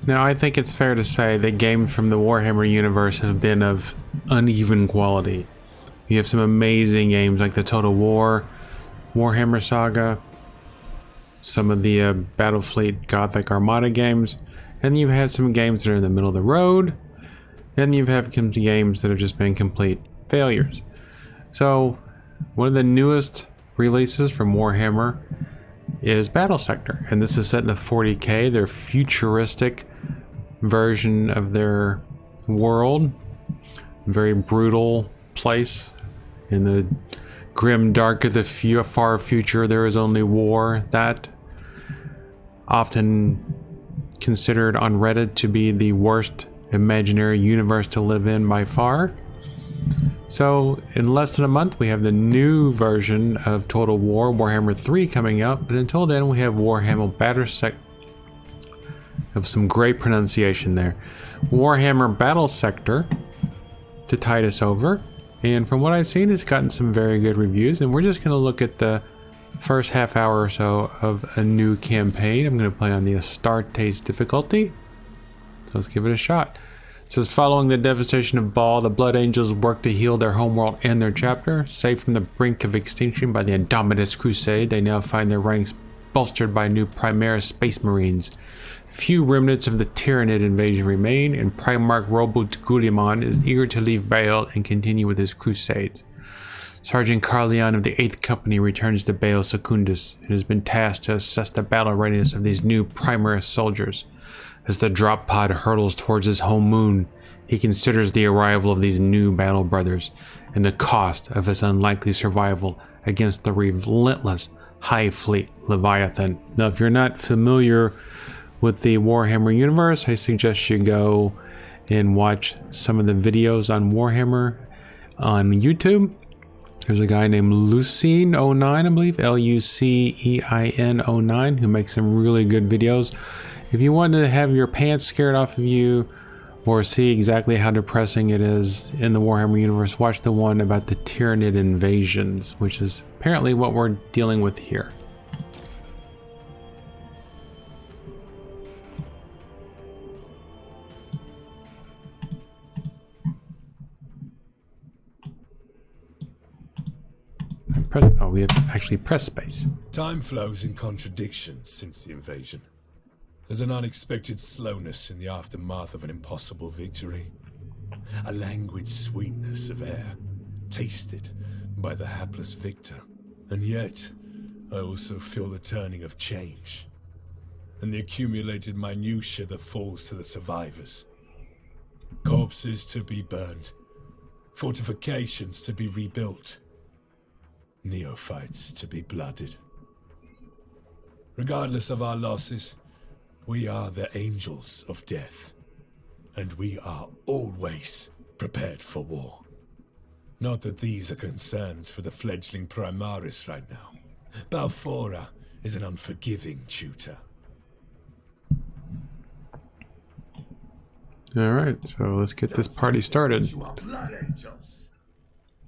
Now, I think it's fair to say that games from the Warhammer universe have been of uneven quality. You have some amazing games like the Total War, Warhammer Saga, some of the Battlefleet Gothic Armada games, and you've had some games that are in the middle of the road, and you've had some games that have just been complete failures. So, one of the newest releases from Warhammer is Battlesector, and this is set in the 40K, their futuristic version of their world. Very brutal place. In the grim dark of the far future, there is only war. That often considered on Reddit to be the worst imaginary universe to live in by far. So in less than a month we have the new version of Total War, Warhammer 3, coming out, but until then we have Warhammer Battlesector. Have some great pronunciation there. Warhammer Battlesector to tide us over, and from what I've seen it's gotten some very good reviews, and we're just going to look at the first half hour or so of a new campaign. I'm going to play on the Astartes difficulty, so let's give it a shot. It says, following the devastation of Baal, the Blood Angels work to heal their homeworld and their chapter. Saved from the brink of extinction by the Indomitus Crusade, they now find their ranks bolstered by new Primaris Space Marines. Few remnants of the Tyranid invasion remain, and Primarch Robert Guliman is eager to leave Baal and continue with his crusades. Sergeant Carleon of the 8th Company returns to Baal Secundus and has been tasked to assess the battle readiness of these new Primaris soldiers. As the drop pod hurtles towards his home moon, he considers the arrival of these new battle brothers and the cost of his unlikely survival against the relentless High Fleet Leviathan. Now, if you're not familiar with the Warhammer universe, I suggest you go and watch some of the videos on Warhammer on YouTube. There's a guy named Lucene09, I believe, Lucien09, who makes some really good videos. If you want to have your pants scared off of you or see exactly how depressing it is in the Warhammer universe, watch the one about the Tyranid invasions, which is apparently what we're dealing with here. We have actually press space. Time flows in contradictions since the invasion. There's an unexpected slowness in the aftermath of an impossible victory. A languid sweetness of air, tasted by the hapless victor. And yet, I also feel the turning of change, and the accumulated minutiae that falls to the survivors. Corpses to be burned, fortifications to be rebuilt, neophytes to be blooded. Regardless of our losses, we are the angels of death, and we are always prepared for war. Not that these are concerns for the fledgling Primaris right now. Balfora is an unforgiving tutor. Alright, so let's get this party started. You are blood angels.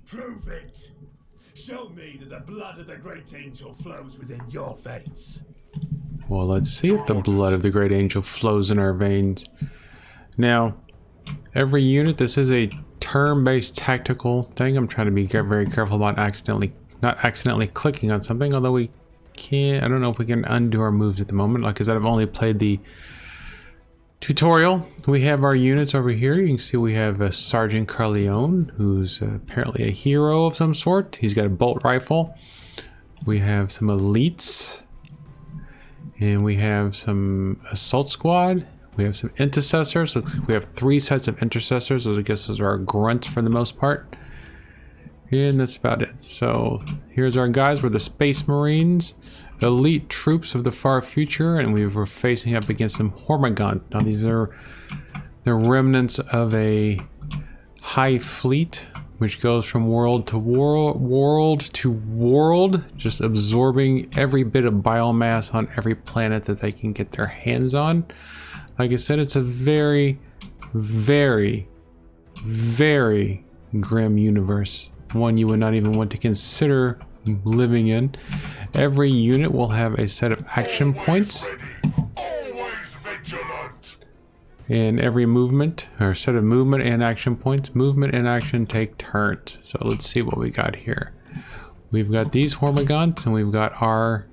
Prove it. Show me that the blood of the great angel flows within your veins. Well, let's see if the blood of the great angel flows in our veins. Now, every unit, this is a turn-based tactical thing. I'm trying to be very careful about not accidentally clicking on something, although we can't, I don't know if we can undo our moves at the moment. Like I said, I've only played the tutorial. We have our units over here. You can see we have a Sergeant Carleon, who's apparently a hero of some sort. He's got a bolt rifle. We have some elites, and we have some assault squad. We have some intercessors. Looks like we have 3 sets of intercessors. Those, I guess, those are our grunts for the most part. And that's about it. So here's our guys. We're the Space Marines, elite troops of the far future, and we were facing up against some Hormigaunt. Now these are the remnants of a high fleet, which goes from world to world, just absorbing every bit of biomass on every planet that they can get their hands on. Like I said, it's a very, very, very grim universe. One you would not even want to consider living in. Every unit will have a set of action points. And every movement, or set of movement and action points, movement and action take turns. So let's see what we got here. We've got these Hormigons, and we've got our...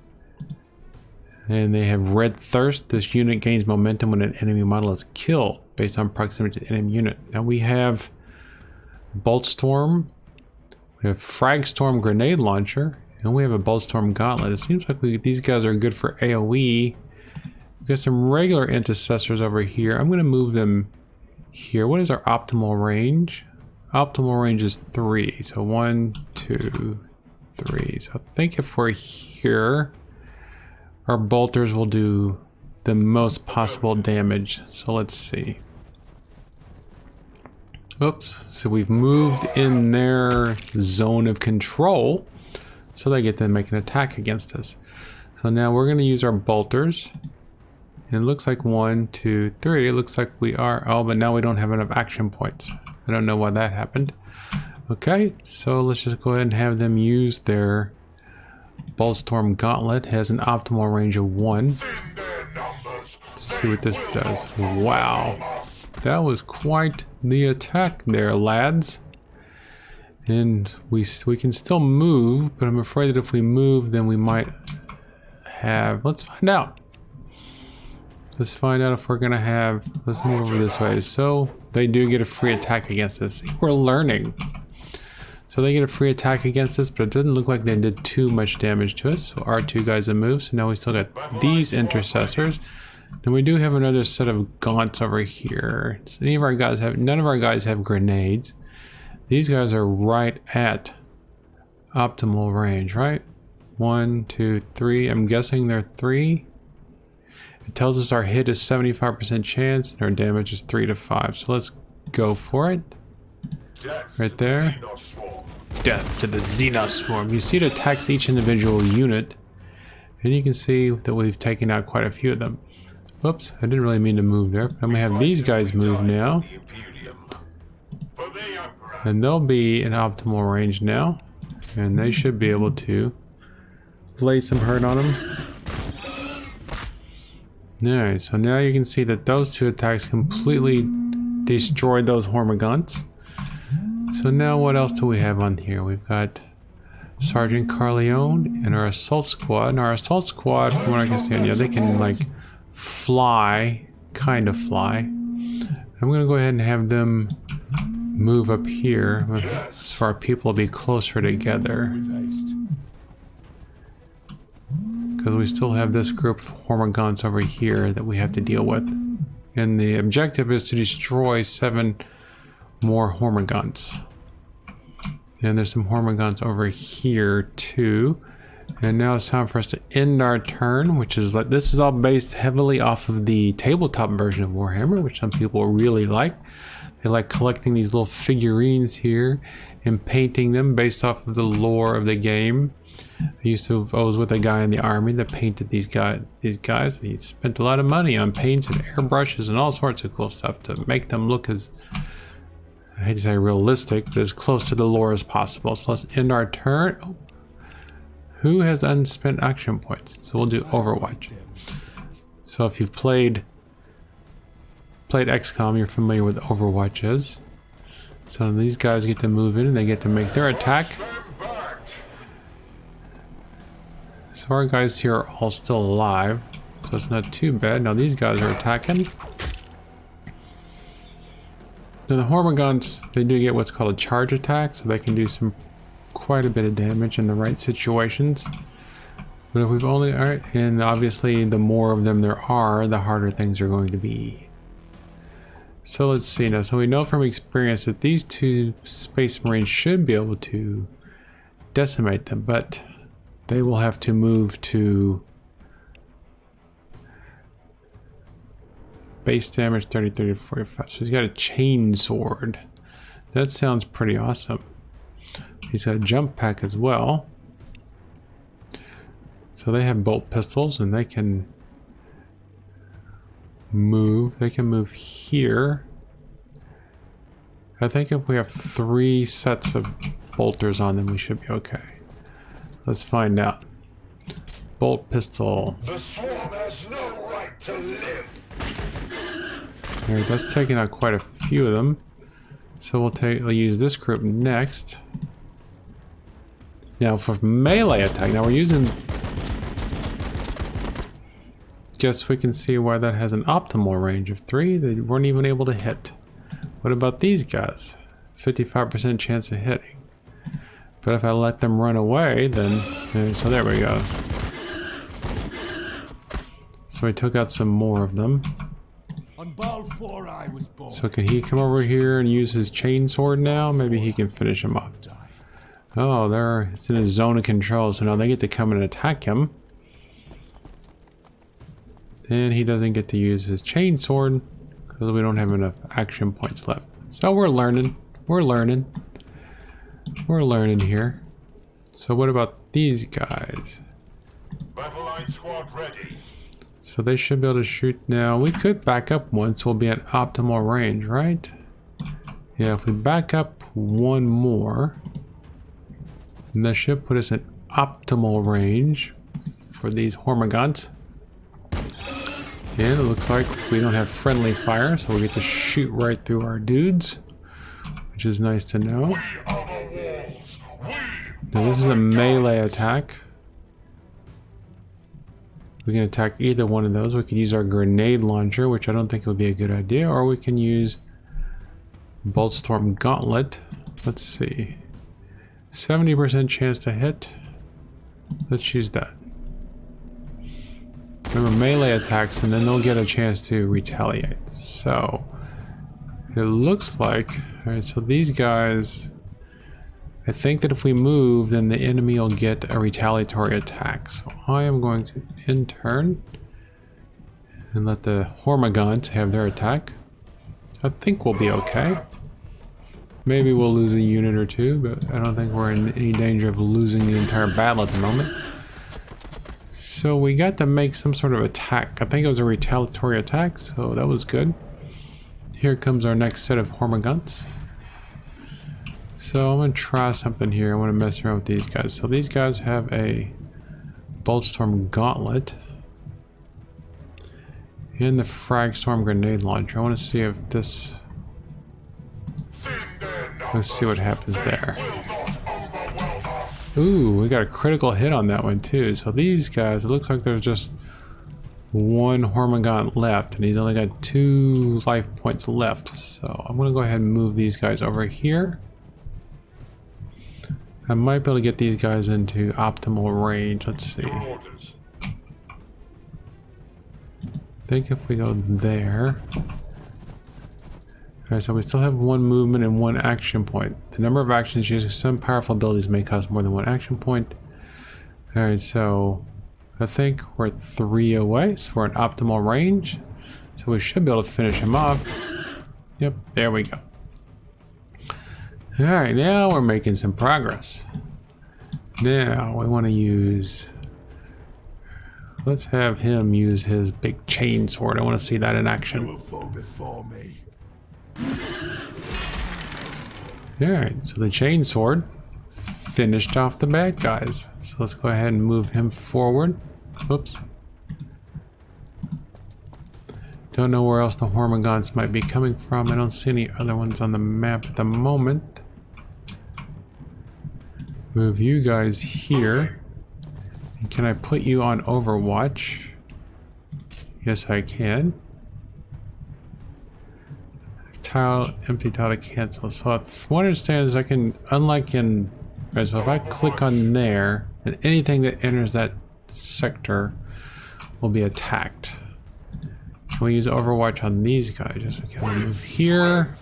And they have Red Thirst. This unit gains momentum when an enemy model is killed based on proximity to the enemy unit. Now we have Bolt Storm, we have Frag Storm Grenade Launcher, and we have a Bolt Storm Gauntlet. It seems like these guys are good for AoE. We've got some regular intercessors over here. I'm going to move them here. What is our optimal range? Optimal range is 3. So 1, 2, 3. So I think if we're here, our bolters will do the most possible damage. So let's see. Oops. So we've moved in their zone of control, so they get to make an attack against us. So now we're going to use our bolters. And it looks like 1, 2, 3. It looks like we are... Oh, but now we don't have enough action points. I don't know why that happened. Okay, so let's just go ahead and have them use their Bolt Storm Gauntlet. It has an optimal range of 1. Let's see what this does. Wow. That was quite the attack there, lads. And we can still move, but I'm afraid that if we move, then we might have... Let's find out. Let's find out if we're gonna have... Let's move over this way. So they do get a free attack against us. We're learning. So they get a free attack against us, but it doesn't look like they did too much damage to us. So our 2 guys have moved. So now we still got these intercessors. And we do have another set of gaunts over here. So none of our guys have grenades. These guys are right at optimal range, right? 1, 2, 3. I'm guessing they're 3. It tells us our hit is 75% chance and our damage is 3 to 5. So let's go for it. Right there. Death to the Xenoswarm. You see it attacks each individual unit. And you can see that we've taken out quite a few of them. Whoops, I didn't really mean to move there. I'm gonna have these guys move now. And they'll be in optimal range now. And they should be able to lay some hurt on them. Alright, so now you can see that those 2 attacks completely destroyed those Hormigons. So now what else do we have on here? We've got Sergeant Carleone and our assault squad. And our assault squad, from what I can see, yeah, they can like fly, kind of fly. I'm gonna go ahead and have them move up here so our people will be closer together. Because we still have this group of Hormigons over here that we have to deal with. And the objective is to destroy 7 more Hormigons. And there's some Hormigons over here too. And now it's time for us to end our turn, which is like, this is all based heavily off of the tabletop version of Warhammer, which some people really like. They like collecting these little figurines here and painting them based off of the lore of the game. I was with a guy in the army that painted these guys. He spent a lot of money on paints and airbrushes and all sorts of cool stuff to make them look as, I hate to say realistic, but as close to the lore as possible. So let's end our turn. Oh. Who has unspent action points? So we'll do Overwatch. So if you've played XCOM, you're familiar with Overwatch is. So these guys get to move in and they get to make their attack. So our guys here are all still alive, so it's not too bad. Now these guys are attacking. Now the Hormigons, they do get what's called a charge attack, so they can do quite a bit of damage in the right situations. But if we've only, alright, and obviously the more of them there are, the harder things are going to be. So let's see now. So we know from experience that these 2 Space Marines should be able to decimate them, but they will have to move to base damage 30, 30, 45. So he's got a chain sword. That sounds pretty awesome. He's got a jump pack as well. So they have bolt pistols and they can move. They can move here. I think if we have 3 sets of bolters on them, we should be okay. Let's find out. Bolt pistol. The swarm has no right to live. Alright, that's taking out quite a few of them. So we'll use this group next. Now for melee attack, now we're using... Guess we can see why that has an optimal range of 3. They weren't even able to hit. What about these guys? 55% chance of hitting. But if I let them run away, then... so there we go. So we took out some more of them. On ball 4 I was born. So can he come over here and use his chainsword now? Maybe he can finish him off. Oh, it's in his zone of control, so now they get to come and attack him. Then he doesn't get to use his chainsword because we don't have enough action points left. So we're learning. We're learning. We're learning here. So what about these guys? Battle line squad ready. So they should be able to shoot now. We could back up once, we'll be at optimal range, right? Yeah, if we back up one more, then that should put us at optimal range for these Hormagaunts. And it looks like we don't have friendly fire, so we get to shoot right through our dudes, which is nice to know. Now this is a melee attack. We can attack either one of those. We could use our grenade launcher, which I don't think would be a good idea, or we can use Boltstorm Gauntlet. Let's see. 70% chance to hit. Let's use that. Remember, melee attacks, and then they'll get a chance to retaliate. So, it looks like... Alright, so these guys... I think that if we move, then the enemy will get a retaliatory attack. So I am going to in-turn and let the Hormagaunts have their attack. I think we'll be okay. Maybe we'll lose a unit or two, but I don't think we're in any danger of losing the entire battle at the moment. So we got to make some sort of attack. I think it was a retaliatory attack, so that was good. Here comes our next set of Hormagaunts. So I'm going to try something here. I want to mess around with these guys. So these guys have a Boltstorm Gauntlet and the Fragstorm Grenade Launcher. I want to see if this... Let's see what happens there. Ooh, we got a critical hit on that one too. So these guys, it looks like there's just one Hormagaunt left, and he's only got 2 life points left. So I'm going to go ahead and move these guys over here. I might be able to get these guys into optimal range. Let's see. I think if we go there. Alright, so we still have 1 movement and 1 action point. The number of actions using some powerful abilities may cost more than 1 action point. Alright, so I think we're at 3 away, so we're in optimal range. So we should be able to finish him off. Yep, there we go. Alright, now we're making some progress. Now we want to use... Let's have him use his big chain sword. I want to see that in action. You will fall before me. Alright, so the chain sword finished off the bad guys. So let's go ahead and move him forward. Whoops. Don't know where else the Hormagaunts might be coming from. I don't see any other ones on the map at the moment. Move you guys here. And can I put you on Overwatch? Yes, I can. Tile, empty tile to cancel. So from what I understand is I can, unlike in... Right, so if I click on there, then anything that enters that sector will be attacked. Can we use Overwatch on these guys? Just can we move here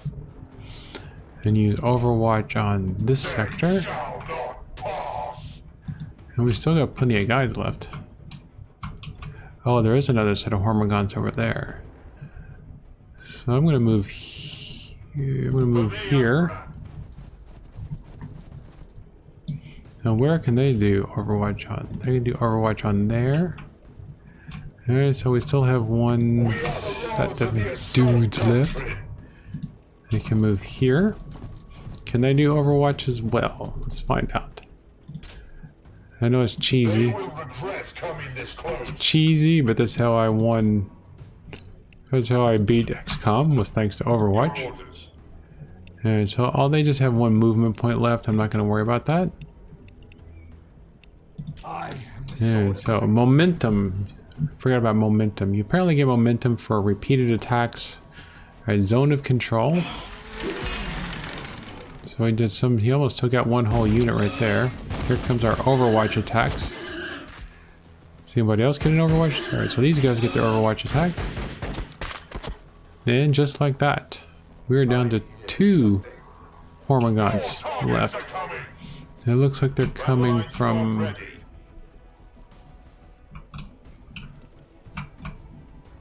and use Overwatch on this sector? And we still got plenty of guys left. Oh, there is another set of Hormagaunts over there. So I'm gonna move here. I'm gonna move here. Now where can they do Overwatch on? They can do Overwatch on there. Alright, so we still have 1 set of dudes left. They can move here. Can they do Overwatch as well? Let's find out. I know it's cheesy. It's cheesy, but that's how I won That's how I beat XCOM, was thanks to Overwatch. Orders. And so they just have one movement point left. I'm not going to worry about that. I am the Yeah, sword of so Saint- momentum. Forgot about momentum. You apparently get momentum for repeated attacks. Right, zone of control. So he did some. He almost took out one whole unit right there. Here comes our Overwatch attacks. Does anybody else get an Overwatch? All right, so these guys get their Overwatch attack. And just like that, we're down to 2 Hormagaunts Targets are left. coming. It looks like they're coming Line squad from. ready.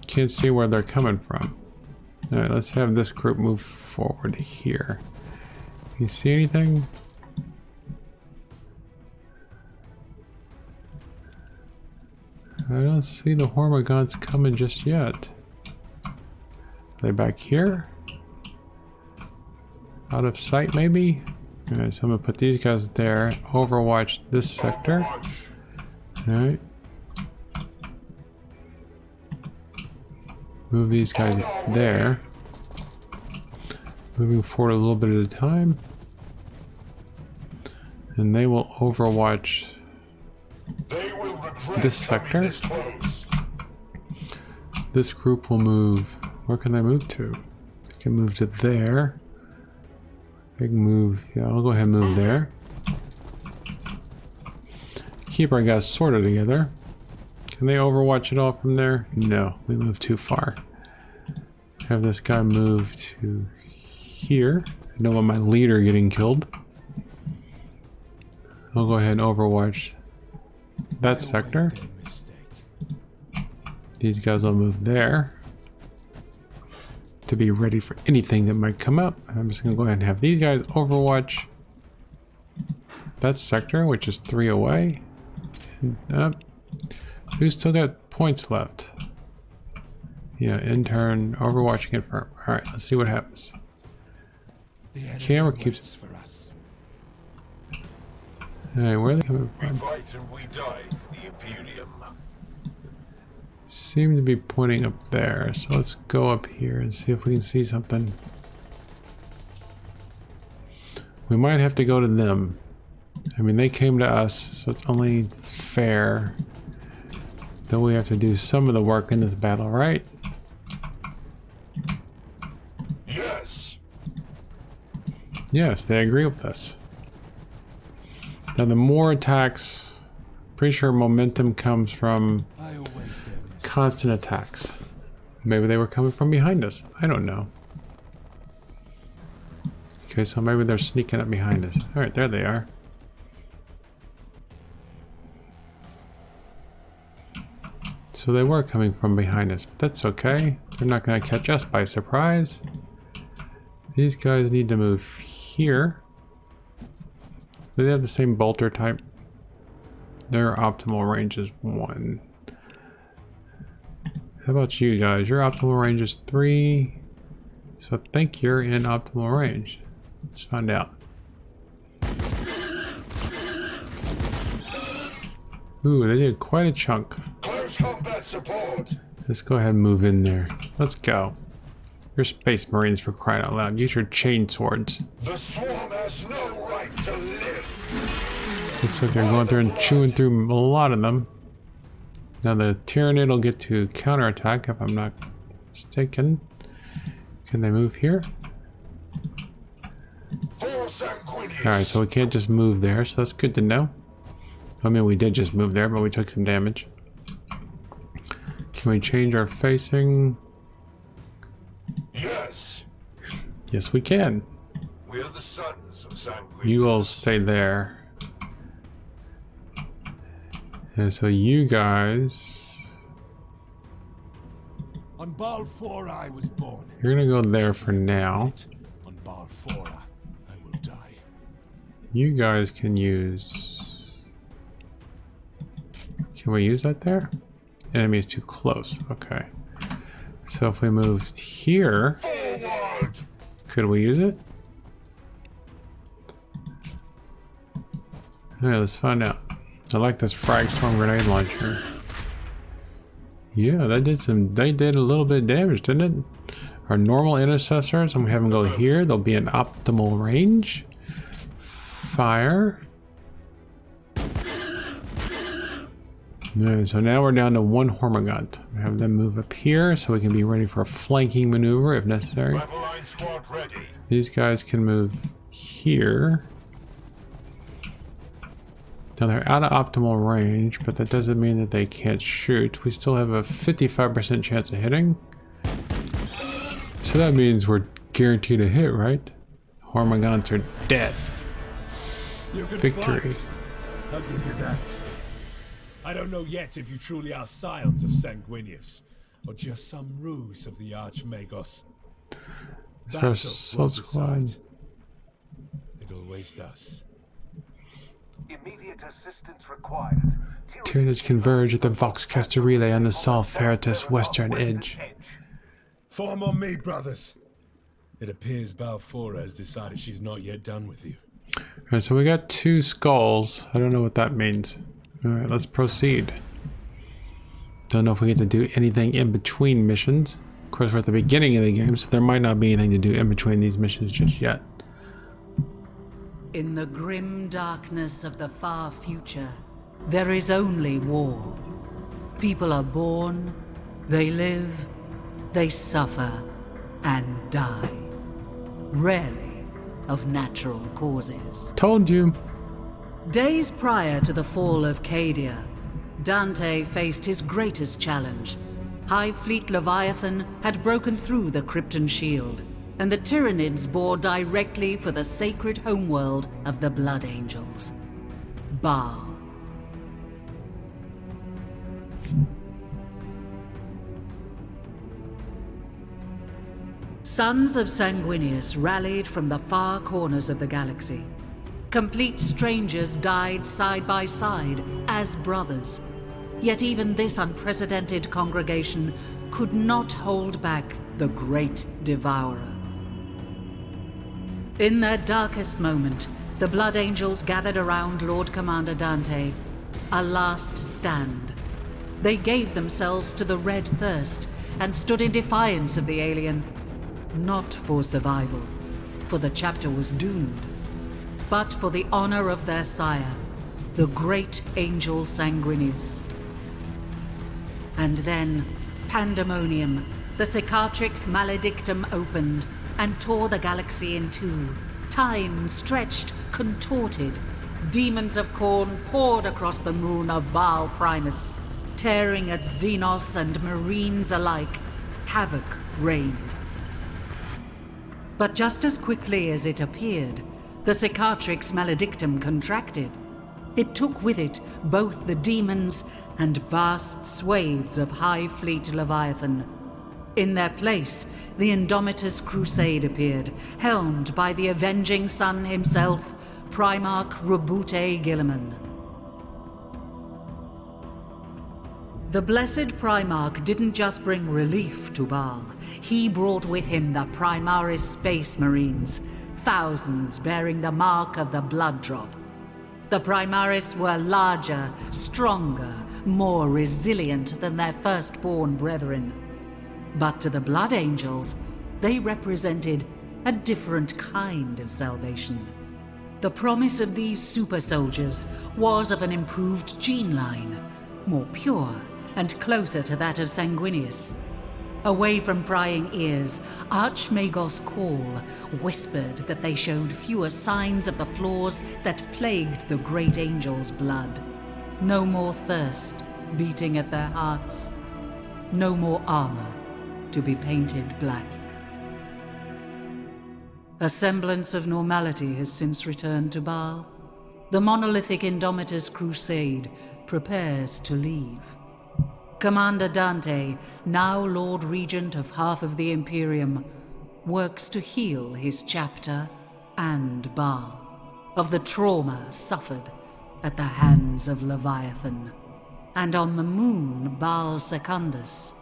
Can't see where they're coming from. All right, let's have this group move forward here. You see anything? I don't see the Hormagaunts coming just yet. Are they back here? Out of sight, maybe? Alright, so I'm gonna put these guys there. Overwatch this sector. Overwatch. Alright. Move these guys there. Moving forward a little bit at a time. And they will overwatch They will regret this coming sector. this close. This group will move. Where can they move to? They can move to there. They can move. Yeah, I'll go ahead and move there. Keep our guys sorted together. Can they overwatch it all from there? No, we moved too far. Have this guy move to here. I don't want my leader getting killed. I'll go ahead and overwatch that sector. Their mistake. These guys will move there to be ready for anything that might come up. I'm just gonna go ahead and have these guys overwatch that sector, which is 3 away. And who's still got points left? Yeah, intern, overwatch confirm. Alright, let's see what happens. The enemy Camera waits keeps. for us. Alright, where are they coming We from? fight and we die for the Imperium. Seem to be pointing up there, so let's go up here and see if we can see something. We might have to go to them. I mean, they came to us, so it's only fair that we have to do some of the work in this battle, right? Yes. Yes, they agree with us. Now, the more attacks, pretty sure momentum comes from I await their mistake. constant attacks. Maybe they were coming from behind us. I don't know. Okay, so maybe they're sneaking up behind us. Alright, there they are. So they were coming from behind us, but that's okay. They're not going to catch us by surprise. These guys need to move here. Do they have the same bolter type? Their optimal range is 1. How about you guys? Your optimal range is 3. So I think you're in optimal range. Let's find out. Ooh, they did quite a chunk. Close combat support. Let's go ahead and move in there. Let's go. You're Space Marines, for crying out loud. Use your chain swords. The swarm has no right to live. Looks like they're going through and chewing through a lot of them. Now the Tyranid will get to counterattack if I'm not mistaken. Can they move here? For Sanguinius. Alright, so we can't just move there, so that's good to know. I mean, we did just move there, but we took some damage. Can we change our facing? Yes. Yes, we can. We are the sons of Sanguinius. You will stay there. And so you guys, On Balfora I was born. you're gonna go there for now. On Balfora I will die. You guys can use... Can we use that there? Enemy is too close. Okay. So if we moved here, Forward. could we use it? Alright, let's find out. I like this frag storm grenade launcher. Yeah, they did a little bit of damage, didn't it? Our normal intercessors, I'm gonna have them go here. They'll be in optimal range. Fire. So now we're down to one Hormagaunt. Have them move up here so we can be ready for a flanking maneuver if necessary. Battle line squad ready. These guys can move here. Now they're out of optimal range, but that doesn't mean that they can't shoot. We still have a 55% chance of hitting. So that means we're guaranteed a hit, right? Hormagaunts are dead. You can Victory. fight. I'll give you that. I don't know yet if you truly are scions of Sanguinius, or just some ruse of the Archmagos. So Battle Soul will Squad. decide. It always does. Immediate assistance required. Tyranids converge at the Voxcaster relay on the Sol Ferratus western edge. Form on me, brothers. It appears Balfour has decided she's not yet done with you. Alright, so we got 2 skulls. I don't know what that means. Alright, let's proceed. Don't know if we get to do anything in between missions. Of course, we're at the beginning of the game, so there might not be anything to do in between these missions just yet. In the grim darkness of the far future, there is only war. People are born, they live, they suffer, and die. Rarely of natural causes. Told you. Days prior to the fall of Cadia, Dante faced his greatest challenge. High Fleet Leviathan had broken through the Krypton shield, and the Tyranids bore directly for the sacred homeworld of the Blood Angels, Baal. Sons of Sanguinius rallied from the far corners of the galaxy. Complete strangers died side by side as brothers. Yet even this unprecedented congregation could not hold back the Great Devourer. In their darkest moment, the Blood Angels gathered around Lord Commander Dante, a last stand. They gave themselves to the Red Thirst and stood in defiance of the alien. Not for survival, for the chapter was doomed, but for the honor of their sire, the great angel Sanguinius. And then, pandemonium, the Cicatrix Maledictum opened and tore the galaxy in two. Time stretched, contorted. Demons of Khorne poured across the moon of Baal Primus, tearing at Xenos and Marines alike. Havoc reigned. But just as quickly as it appeared, the Cicatrix Maledictum contracted. It took with it both the demons and vast swathes of High Fleet Leviathan. In their place, the Indomitus Crusade appeared, helmed by the avenging sun himself, Primarch Rabute Gilliman. The blessed Primarch didn't just bring relief to Baal. He brought with him the Primaris Space Marines, thousands bearing the mark of the Blood Drop. The Primaris were larger, stronger, more resilient than their firstborn brethren. But to the Blood Angels, they represented a different kind of salvation. The promise of these super soldiers was of an improved gene line, more pure and closer to that of Sanguinius. Away from prying ears, Archmagos Call whispered that they showed fewer signs of the flaws that plagued the great angel's blood. No more thirst beating at their hearts. No more armor to be painted black. A semblance of normality has since returned to Baal. The monolithic Indomitus Crusade prepares to leave. Commander Dante, now Lord Regent of half of the Imperium, works to heal his chapter and Baal of the trauma suffered at the hands of Leviathan. And on the moon Baal Secundus,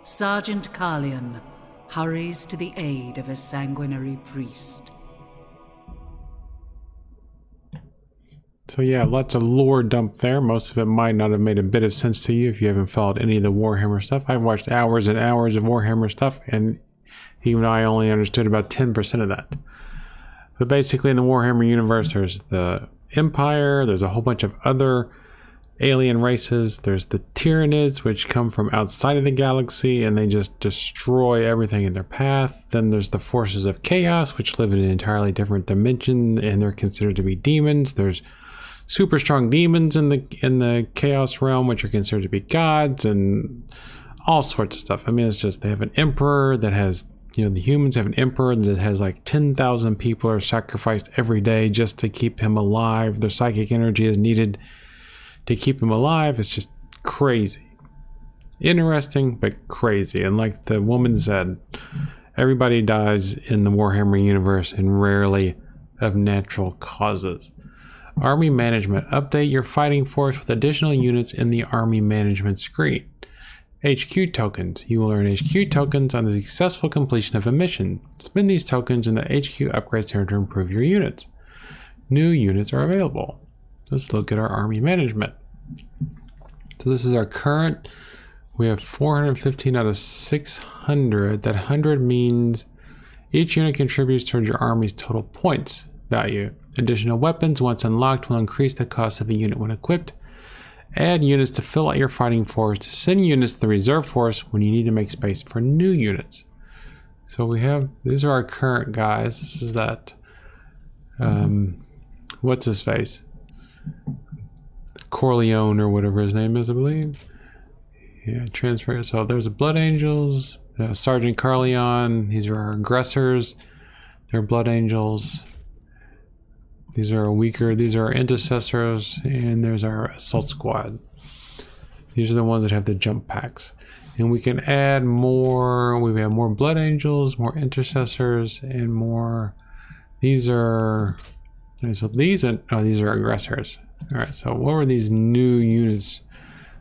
Sergeant Carlion hurries to the aid of a sanguinary priest. So yeah, lots of lore dumped there. Most of it might not have made a bit of sense to you if you haven't followed any of the Warhammer stuff. I've watched hours and hours of Warhammer stuff, and even I only understood about 10% of that. But basically in the Warhammer universe, there's the Empire, there's a whole bunch of other alien races, there's the Tyranids, which come from outside of the galaxy, and they just destroy everything in their path. Then there's the forces of chaos, which live in an entirely different dimension, and they're considered to be demons. There's super strong demons in the chaos realm, which are considered to be gods, and all sorts of stuff. I mean, it's just, they have an emperor that has, you know, the humans have an emperor that has like 10,000 people are sacrificed every day just to keep him alive. Their psychic energy is needed to keep him alive. It's just crazy. Interesting, but crazy. And like the woman said, everybody dies in the Warhammer universe, and rarely of natural causes. Army management. Update your fighting force with additional units in the army management screen. HQ tokens. You will earn HQ tokens on the successful completion of a mission. Spend these tokens in the HQ upgrade center to improve your units. New units are available. Let's look at our army management. So this is our current. We have 415 out of 600. That 100 means each unit contributes towards your army's total points value. Additional weapons, once unlocked, will increase the cost of a unit when equipped. Add units to fill out your fighting force. Send units to the reserve force when you need to make space for new units. So we have, these are our current guys. This is that, what's his face? Corleone or whatever his name is, I believe. Yeah, transfer. So there's the Blood Angels, Sergeant Carleon. These are our aggressors. They're Blood Angels. These are weaker. These are our intercessors, and there's our assault squad. These are the ones that have the jump packs, and we can add more. We have more Blood Angels, more intercessors, and more. These are. And so these are aggressors. All right. So what were these new units?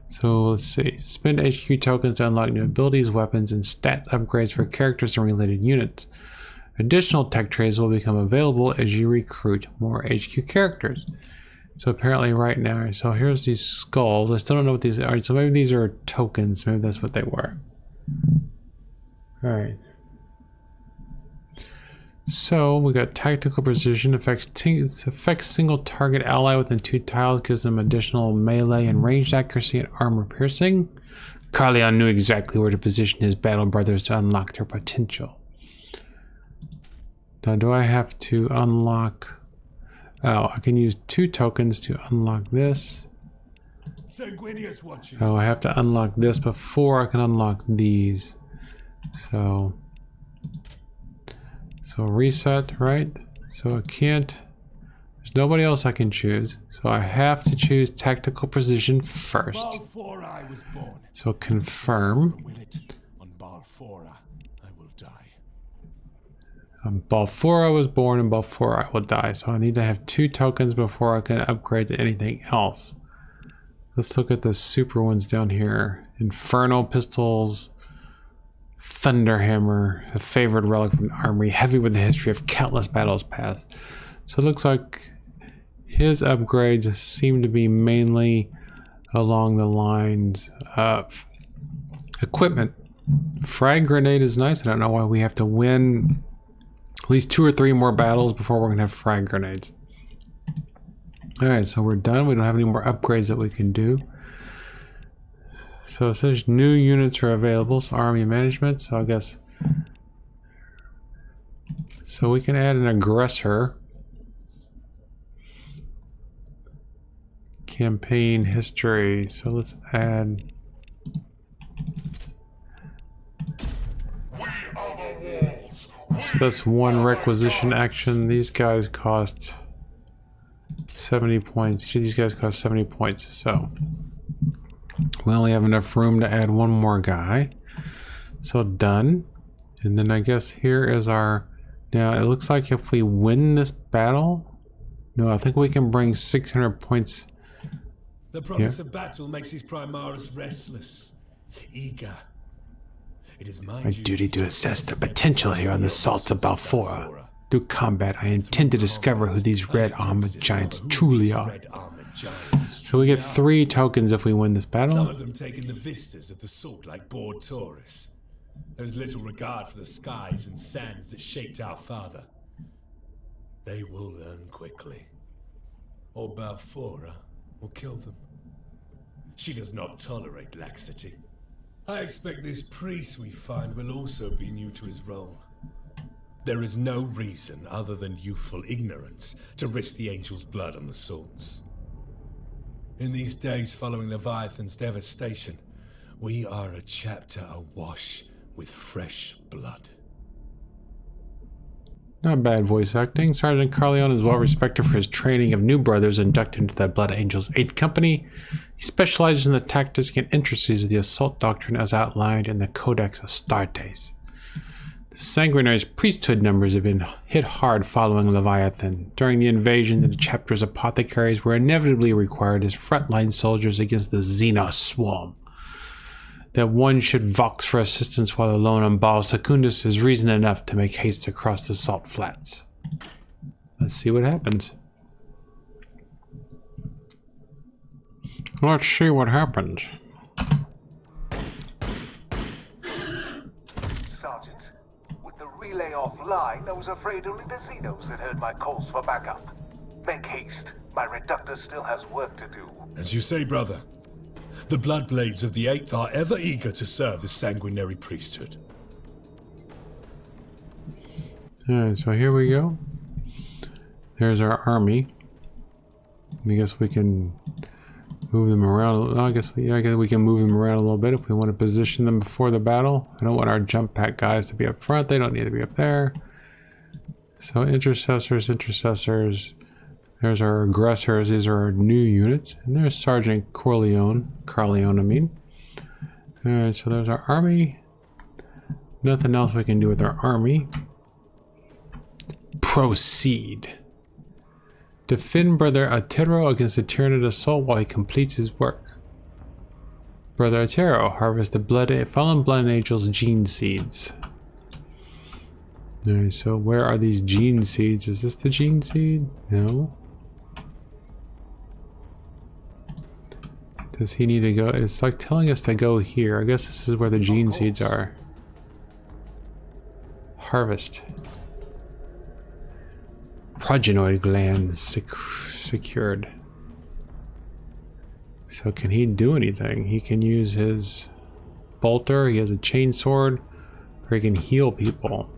So let's see. Spend HQ tokens to unlock new abilities, weapons, and stats upgrades for characters and related units. Additional tech trades will become available as you recruit more HQ characters. So apparently right now, so here's these skulls. I still don't know what these are. So maybe these are tokens. Maybe that's what they were. All right. So we got tactical precision, affects single target ally within 2 tiles, gives them additional melee and ranged accuracy and armor piercing. Carleon knew exactly where to position his battle brothers to unlock their potential. Now, do I have to unlock? Oh, I can use 2 tokens to unlock this. Oh, I have to unlock this before I can unlock these. So reset, right? So I can't. There's nobody else I can choose. So I have to choose tactical precision first. So confirm. Balfora was born, and Balfora I will die. So I need to have 2 tokens before I can upgrade to anything else. Let's look at the super ones down here. Infernal pistols, Thunderhammer, a favorite relic from the armory, heavy with the history of countless battles past. So it looks like his upgrades seem to be mainly along the lines of equipment. Frag grenade is nice. I don't know why we have to win at least 2 or 3 more battles before we're gonna have frag grenades. All right, so we're done. We don't have any more upgrades that we can do. So it says new units are available. So army management. So I guess. So we can add an aggressor. Campaign history. So let's add. So that's 1 requisition action. These guys cost 70 points. These guys cost 70 points. So we only have enough room to add 1 more guy. So done. And then I guess here is our. Now it looks like if we win this battle. No, I think we can bring 600 points. The promise of battle makes his Primaris restless, eager. It is my duty to assess the potential here on the salts of Balfora. Through combat, I intend to discover who these red armored giants truly are. So we get 3 tokens if we win this Some battle. of them taking the vistas of the salt like bored tourists. There's little regard for the skies and sands that shaped our father. They will learn quickly. Or Balfora will kill them. She does not tolerate laxity. I expect this priest we find will also be new to his role. There is no reason other than youthful ignorance to risk the angel's blood on the salts. In these days following Leviathan's devastation, we are a chapter awash with fresh blood. Not bad voice acting. Sergeant Carleon is well respected for his training of new brothers inducted into the Blood Angels 8th Company. He specializes in the tactics and intricacies of the assault doctrine as outlined in the Codex Astartes. The Sanguinary's priesthood numbers have been hit hard following Leviathan. During the invasion, the chapter's apothecaries were inevitably required as frontline soldiers against the Xenos swarm. That one should vox for assistance while alone on Baal Secundus is reason enough to make haste across the salt flats. Let's see what happens. Let's see what happens. Sergeant, with the relay offline, I was afraid only the Xenos had heard my calls for backup. Make haste. My reductor still has work to do. As you say, brother, the Bloodblades of the 8th are ever eager to serve the sanguinary priesthood. Alright, so here we go. There's our army. I guess we can move them around. I guess we can move them around a little bit if we want to position them before the battle. I don't want our jump pack guys to be up front. They don't need to be up there. So intercessors. There's our aggressors. These are our new units. And there's Sergeant Carleon, I mean. Alright, so there's our army. Nothing else we can do with our army. Proceed. Defend Brother Altero against the Tyranid assault while he completes his work. Brother Altero, harvest the fallen blood angel's gene seeds. Alright, so where are these gene seeds? Is this the gene seed? No. Does he need to go? It's like telling us to go here. I guess this is where the gene seeds are. Harvest. Progenoid glands secured. So can he do anything? He can use his bolter. He has a chainsword, or he can heal people.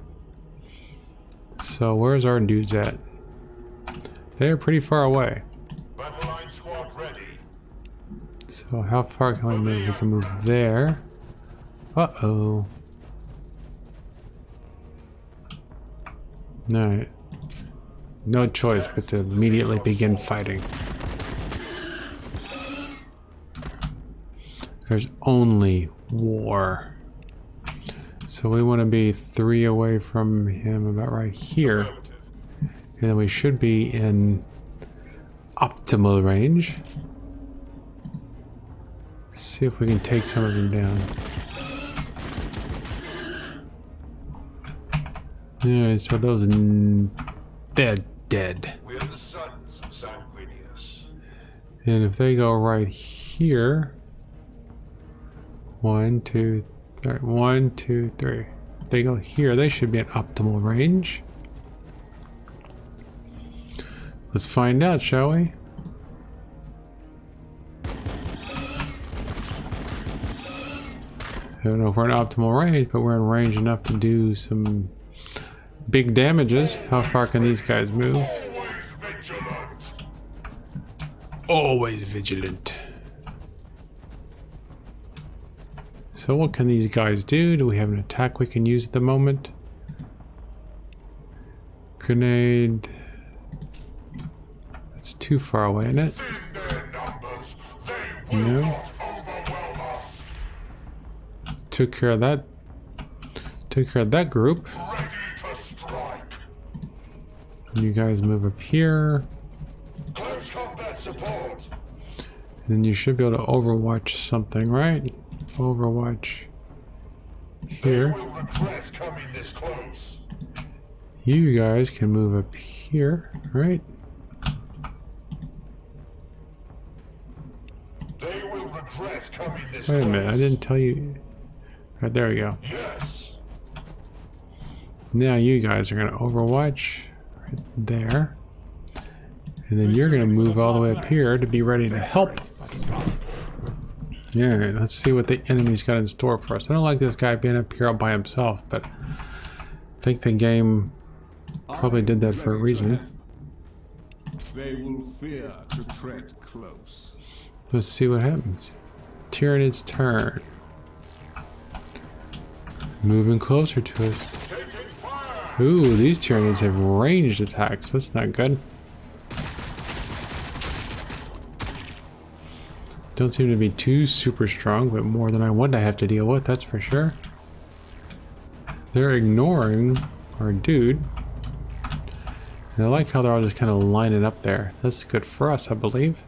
So where's our dudes at? They're pretty far away. Battle line squad ready. So how far can we move? We can move there. Uh-oh. Alright. No choice but to immediately begin fighting. There's only war. So we want to be 3 away from him, about right here. And then we should be in optimal range. See if we can take some of them down. Yeah, so those they're dead. We are the sons of Sanguinius. And if they go right here, 1, 2, 3, 1, 2, 3. If they go here, they should be in optimal range. Let's find out, shall we? I don't know if we're in optimal range, but we're in range enough to do some big damages. How far can these guys move? Always vigilant. Always vigilant. So what can these guys do? Do we have an attack we can use at the moment? Grenade. That's too far away, isn't it? In their numbers, they will No. not overwhelm us. Took care of that. Took care of that group. Ready to strike. You guys move up here. Close combat support. Then you should be able to overwatch something, right? Overwatch They here. will regret coming this close. You guys can move up here, right? They will regret coming this Wait a close. minute, I didn't tell you. Right, there we go. Yes. Now you guys are gonna overwatch right there. And then you're gonna move all the way up here to be ready to help. Yeah, let's see what the enemy's got in store for us. I don't like this guy being up here all by himself, but I think the game probably did that for a reason. They will fear to tread close. Let's see what happens. Tyrannid's turn. Moving closer to us. Ooh, these Tyranids have ranged attacks. That's not good. Don't seem to be too super strong, but more than I want to have to deal with, that's for sure. They're ignoring our dude. And I like how they're all just kind of lining up there. That's good for us, I believe.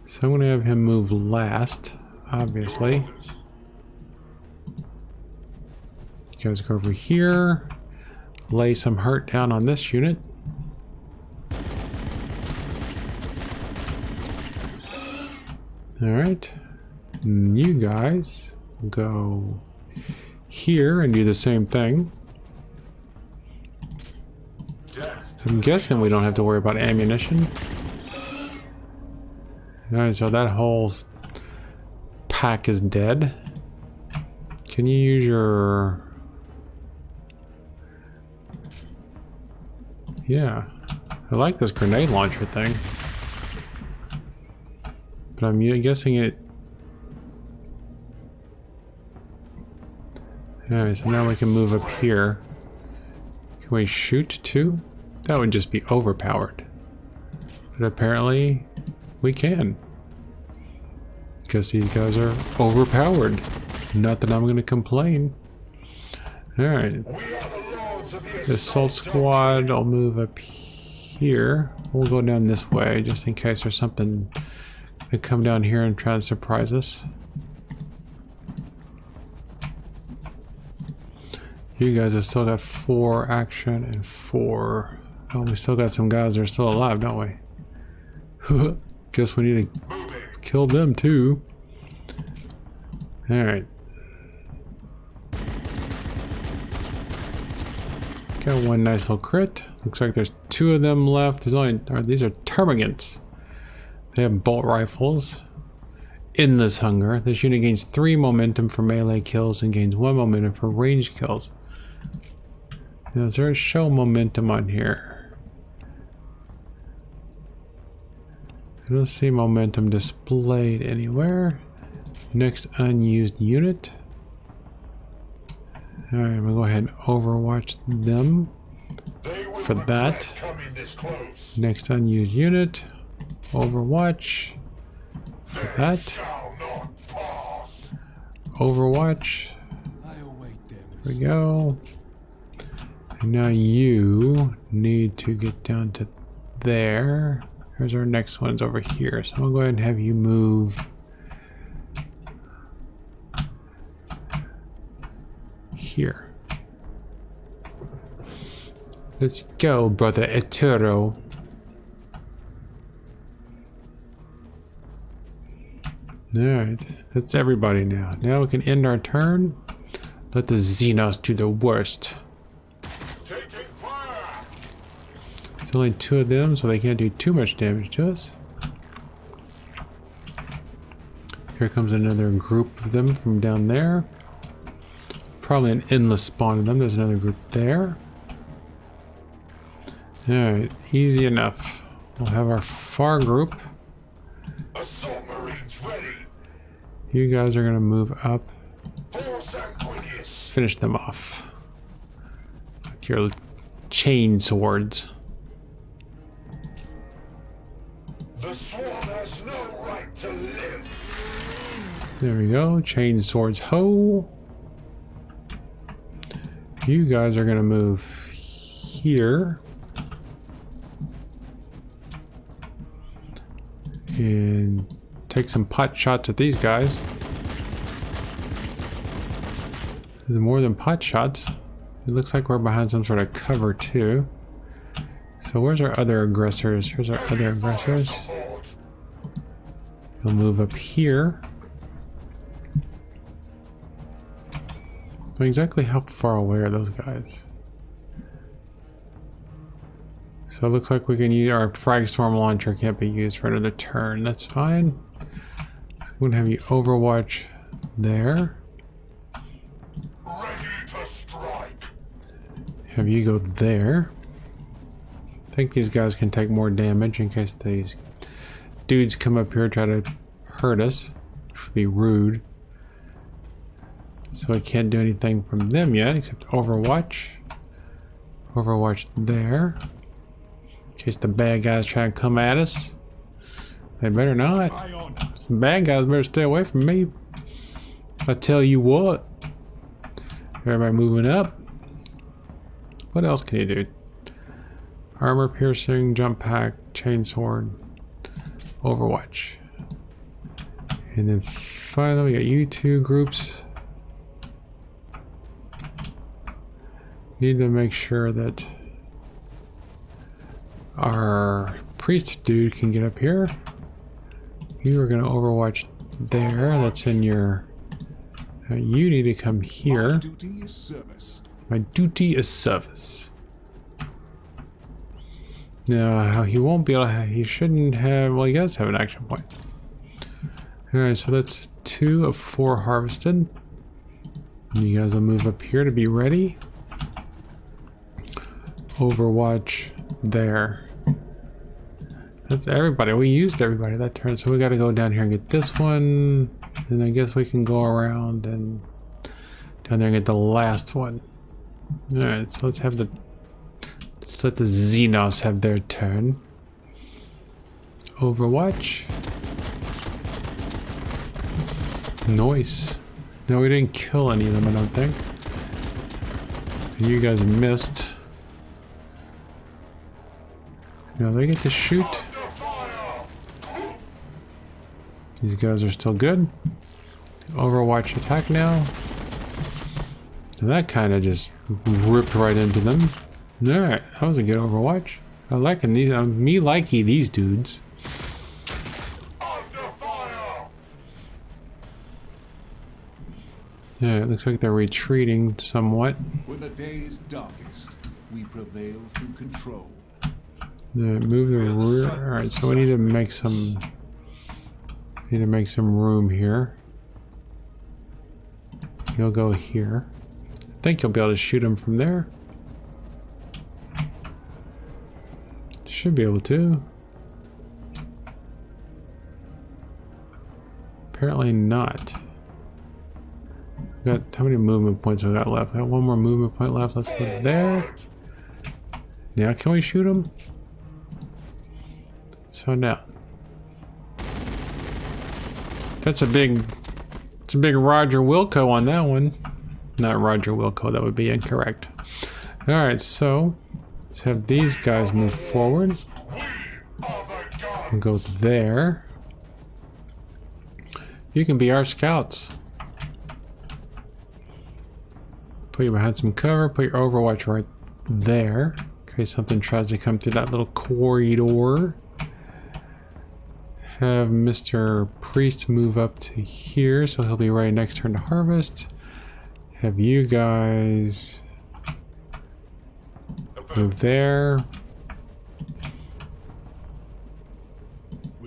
So I'm going to have him move last, obviously. You guys go over here. Lay some hurt down on this unit. Alright. You guys go here and do the same thing. I'm guessing we don't have to worry about ammunition. Alright, so that whole pack is dead. Can you use your... Yeah. I like this grenade launcher thing. But I'm guessing it... Alright, so now we can move up here. Can we shoot too? That would just be overpowered. But apparently, we can. Because these guys are overpowered. Not that I'm going to complain. Alright. The assault squad, I'll move up here. We'll go down this way, just in case there's something to come down here and try to surprise us. You guys have still got 4 action and 4. Oh, we still got some guys that are still alive, don't we? Guess we need to kill them too. Alright. Got one nice little crit. Looks like there's 2 of them left. There's only... these are termagants. They have bolt rifles. Endless hunger. This unit gains 3 momentum for melee kills and gains 1 momentum for range kills. Now, is there a show momentum on here? I don't see momentum displayed anywhere. Next unused unit. Alright, I'm gonna go ahead and overwatch them for that. Next unused unit. Overwatch for that. Overwatch. There we go. And now you need to get down to there. Here's our next one's over here. So I'll go ahead and have you move here. Let's go, brother Etero. Alright, that's everybody now. Now we can end our turn. Let the Xenos do the worst. There's only 2 of them, so they can't do too much damage to us. Here comes another group of them from down there. Probably an endless spawn of them. There's another group there. Alright, easy enough. We'll have our far group. Assault Marines ready. You guys are gonna move up. Finish them off. With your chain swords. The swarm has no right to live. There we go. Chain swords ho. You guys are gonna move here. And take some pot shots at these guys. There's more than pot shots. It looks like we're behind some sort of cover too. So where's our other aggressors? Here's our other aggressors. We'll move up here. Exactly how far away are those guys? So it looks like we can use our frag storm launcher. Can't be used for another turn. That's fine. So I'm gonna have you overwatch there. Ready to strike. Have you go there. I think these guys can take more damage in case these dudes come up here and try to hurt us, which would be rude. So I can't do anything from them yet except overwatch. Overwatch there. In case the bad guys try to come at us. They better not. Some bad guys better stay away from me. I tell you what. Everybody moving up. What else can you do? Armor piercing, jump pack, chainsword, overwatch. And then finally we got you two groups. Need to make sure that our priest dude can get up here. You are going to overwatch there. That's in your... you need to come here. My duty is service. My duty is service. No, he won't be able to have... He shouldn't have... Well, he does have an action point. Alright, so that's 2 of 4 harvested. You guys will move up here to be ready. Overwatch there. That's everybody. We used everybody that turn, so we got to go down here and get this one. And I guess we can go around and down there and get the last one. Alright, so let's have the... Let's let the Xenos have their turn. Overwatch. Nice. No, we didn't kill any of them, I don't think. You guys missed. Now they get to shoot. These guys are still good. Overwatch attack now. And that kind of just ripped right into them. Alright, that was a good Overwatch. I liking these. Me likey these dudes. Yeah, it looks like they're retreating somewhat. When the day is darkest, we prevail through control. Move the rear. Alright, so we need to make some... Need to make some room here. You'll go here. I think you'll be able to shoot him from there. Should be able to. Apparently not. Got how many movement points we got left? We got one more movement point left. Let's put there. Now can we shoot him? Let's find out. That's a big Roger Wilco on that one. Not Roger Wilco, that would be incorrect. Alright, so let's have these guys move forward. And go there. You can be our scouts. Put you behind some cover, put your Overwatch right there. In case something tries to come through that little corridor. Have Mr. Priest move up to here, so he'll be ready next turn to harvest. Have you guys move there.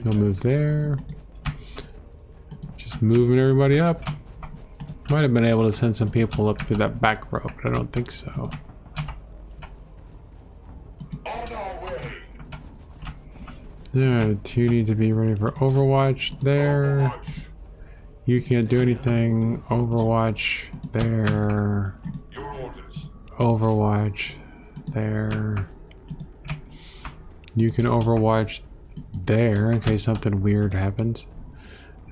He'll move there. Just moving everybody up. Might have been able to send some people up through that back row, but I don't think so. Two need to be ready for Overwatch there. You can't do anything. Overwatch there. Overwatch there. You can Overwatch there in case something weird happens.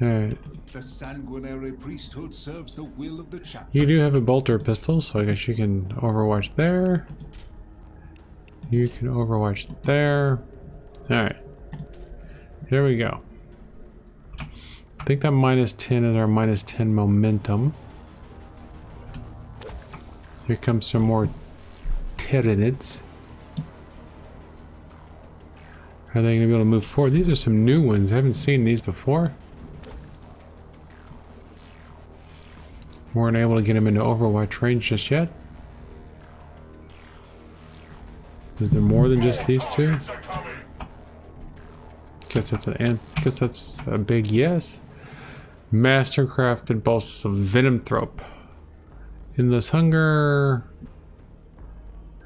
Alright. The sanguinary priesthood serves the will of the chapter. You do have a bolter pistol, so I guess you can Overwatch there. You can Overwatch there. Alright. Here we go. I think that -10 is our -10 momentum. Here comes some more Tyranids. Are they going to be able to move forward? These are some new ones. I haven't seen these before. Weren't able to get them into Overwatch range just yet. Is there more than just these two? Guess that's a big yes. Mastercrafted bolts of Venomthrope. Endless Hunger.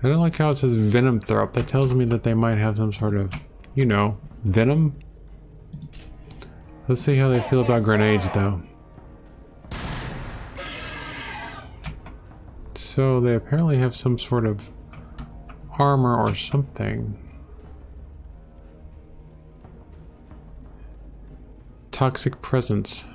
I don't like how it says Venomthrope. That tells me that they might have some sort of, you know, venom. Let's see how they feel about grenades, though. So they apparently have some sort of armor or something. Toxic Presence.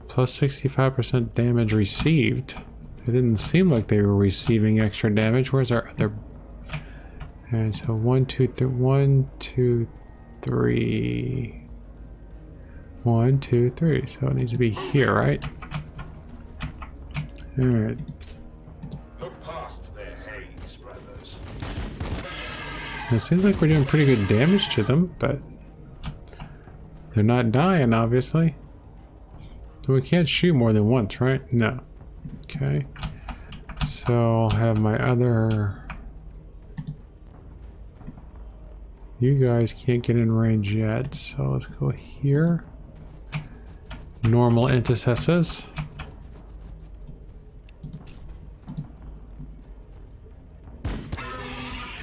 Plus 65% damage received. It didn't seem like they were receiving extra damage. Where's our other? And so 1, 2, 3, 1, 2, 3. 1, 2, 3. So it needs to be here, right? Alright. Look past their haze, brothers. It seems like we're doing pretty good damage to them, but they're not dying, obviously. We can't shoot more than once, right? No. Okay. So I'll have my other... You guys can't get in range yet, so let's go here. Normal intercessors.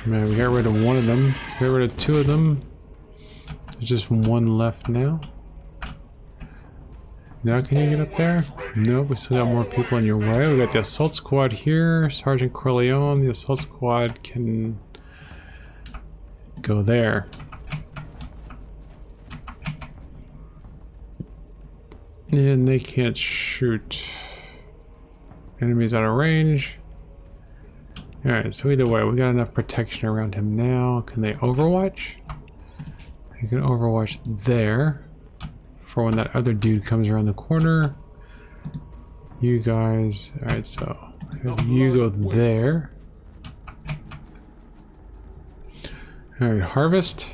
Man, we got rid of one of them. Got rid of two of them. There's just one left now. Now can you get up there? Nope, we still got more people in your way. We got the assault squad here. Sergeant Corleone, the assault squad can go there. And they can't shoot enemies out of range. Alright, so either way, we got enough protection around him now. Can they overwatch? You can overwatch there. For when that other dude comes around the corner. You guys... Alright, so you go there. Alright, harvest.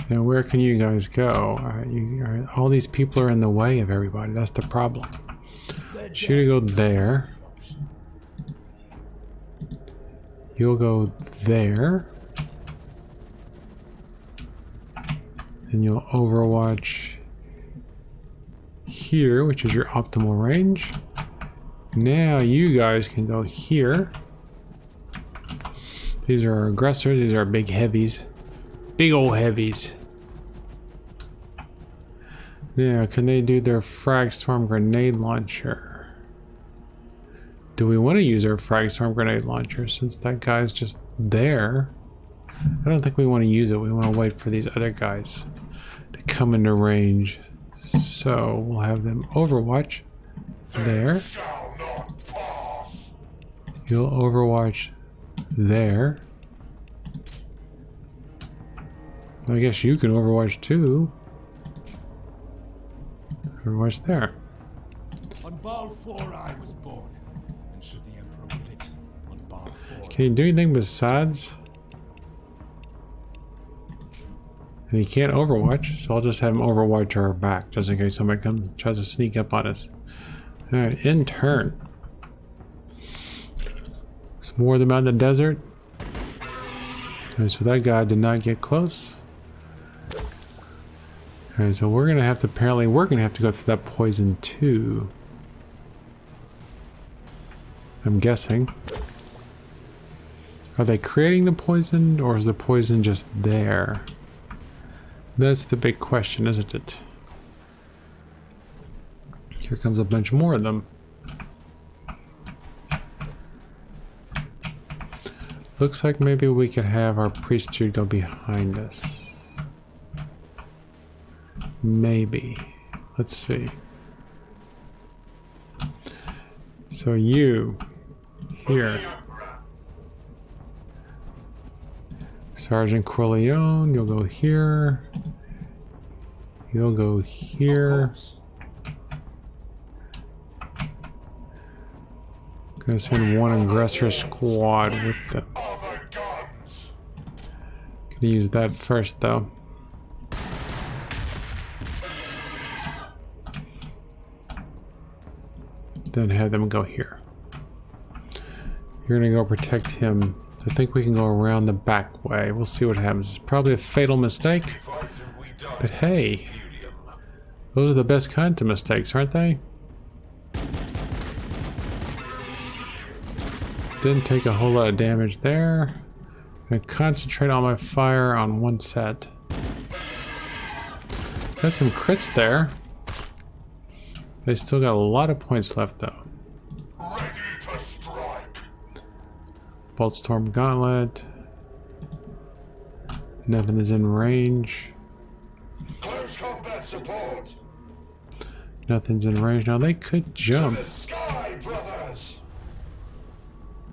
Now where can you guys go? Alright, all these people are in the way of everybody. That's the problem. Should go there. You'll go there. And you'll overwatch here, which is your optimal range. Now you guys can go here. These are our aggressors. These are our big heavies. Big old heavies. Now, can they do their frag storm grenade launcher? Do we want to use our frag storm grenade launcher since that guy's just there? I don't think we want to use it. We want to wait for these other guys to come into range. So we'll have them overwatch there. You'll overwatch there. I guess you can overwatch too. Overwatch there. On Baal 4 I was born, and should the Emperor will it, on Baal 4. Can you do anything besides? And he can't overwatch, so I'll just have him overwatch our back, just in case somebody comes tries to sneak up on us. Alright, in turn. There's more of them out in the desert. Alright, so that guy did not get close. Alright, so we're gonna have to go through that poison too. I'm guessing. Are they creating the poison, or is the poison just there? That's the big question, isn't it? Here comes a bunch more of them. Looks like maybe we could have our priesthood go behind us. Maybe. Let's see. So you, here. Sergeant Corleone, you'll go here. You'll go here. Gonna send one aggressor squad with them. Other guns. Gonna use that first though. Then have them go here. You're gonna go protect him. I think we can go around the back way. We'll see what happens. It's probably a fatal mistake. But hey, those are the best kinds of mistakes, aren't they? Didn't take a whole lot of damage there. I'm gonna concentrate all my fire on one set. Got some crits there. They still got a lot of points left though. Ready to strike. Boltstorm Gauntlet. Nothing is in range. Close combat support. Nothing's in range. Now they could jump. To the sky, brothers.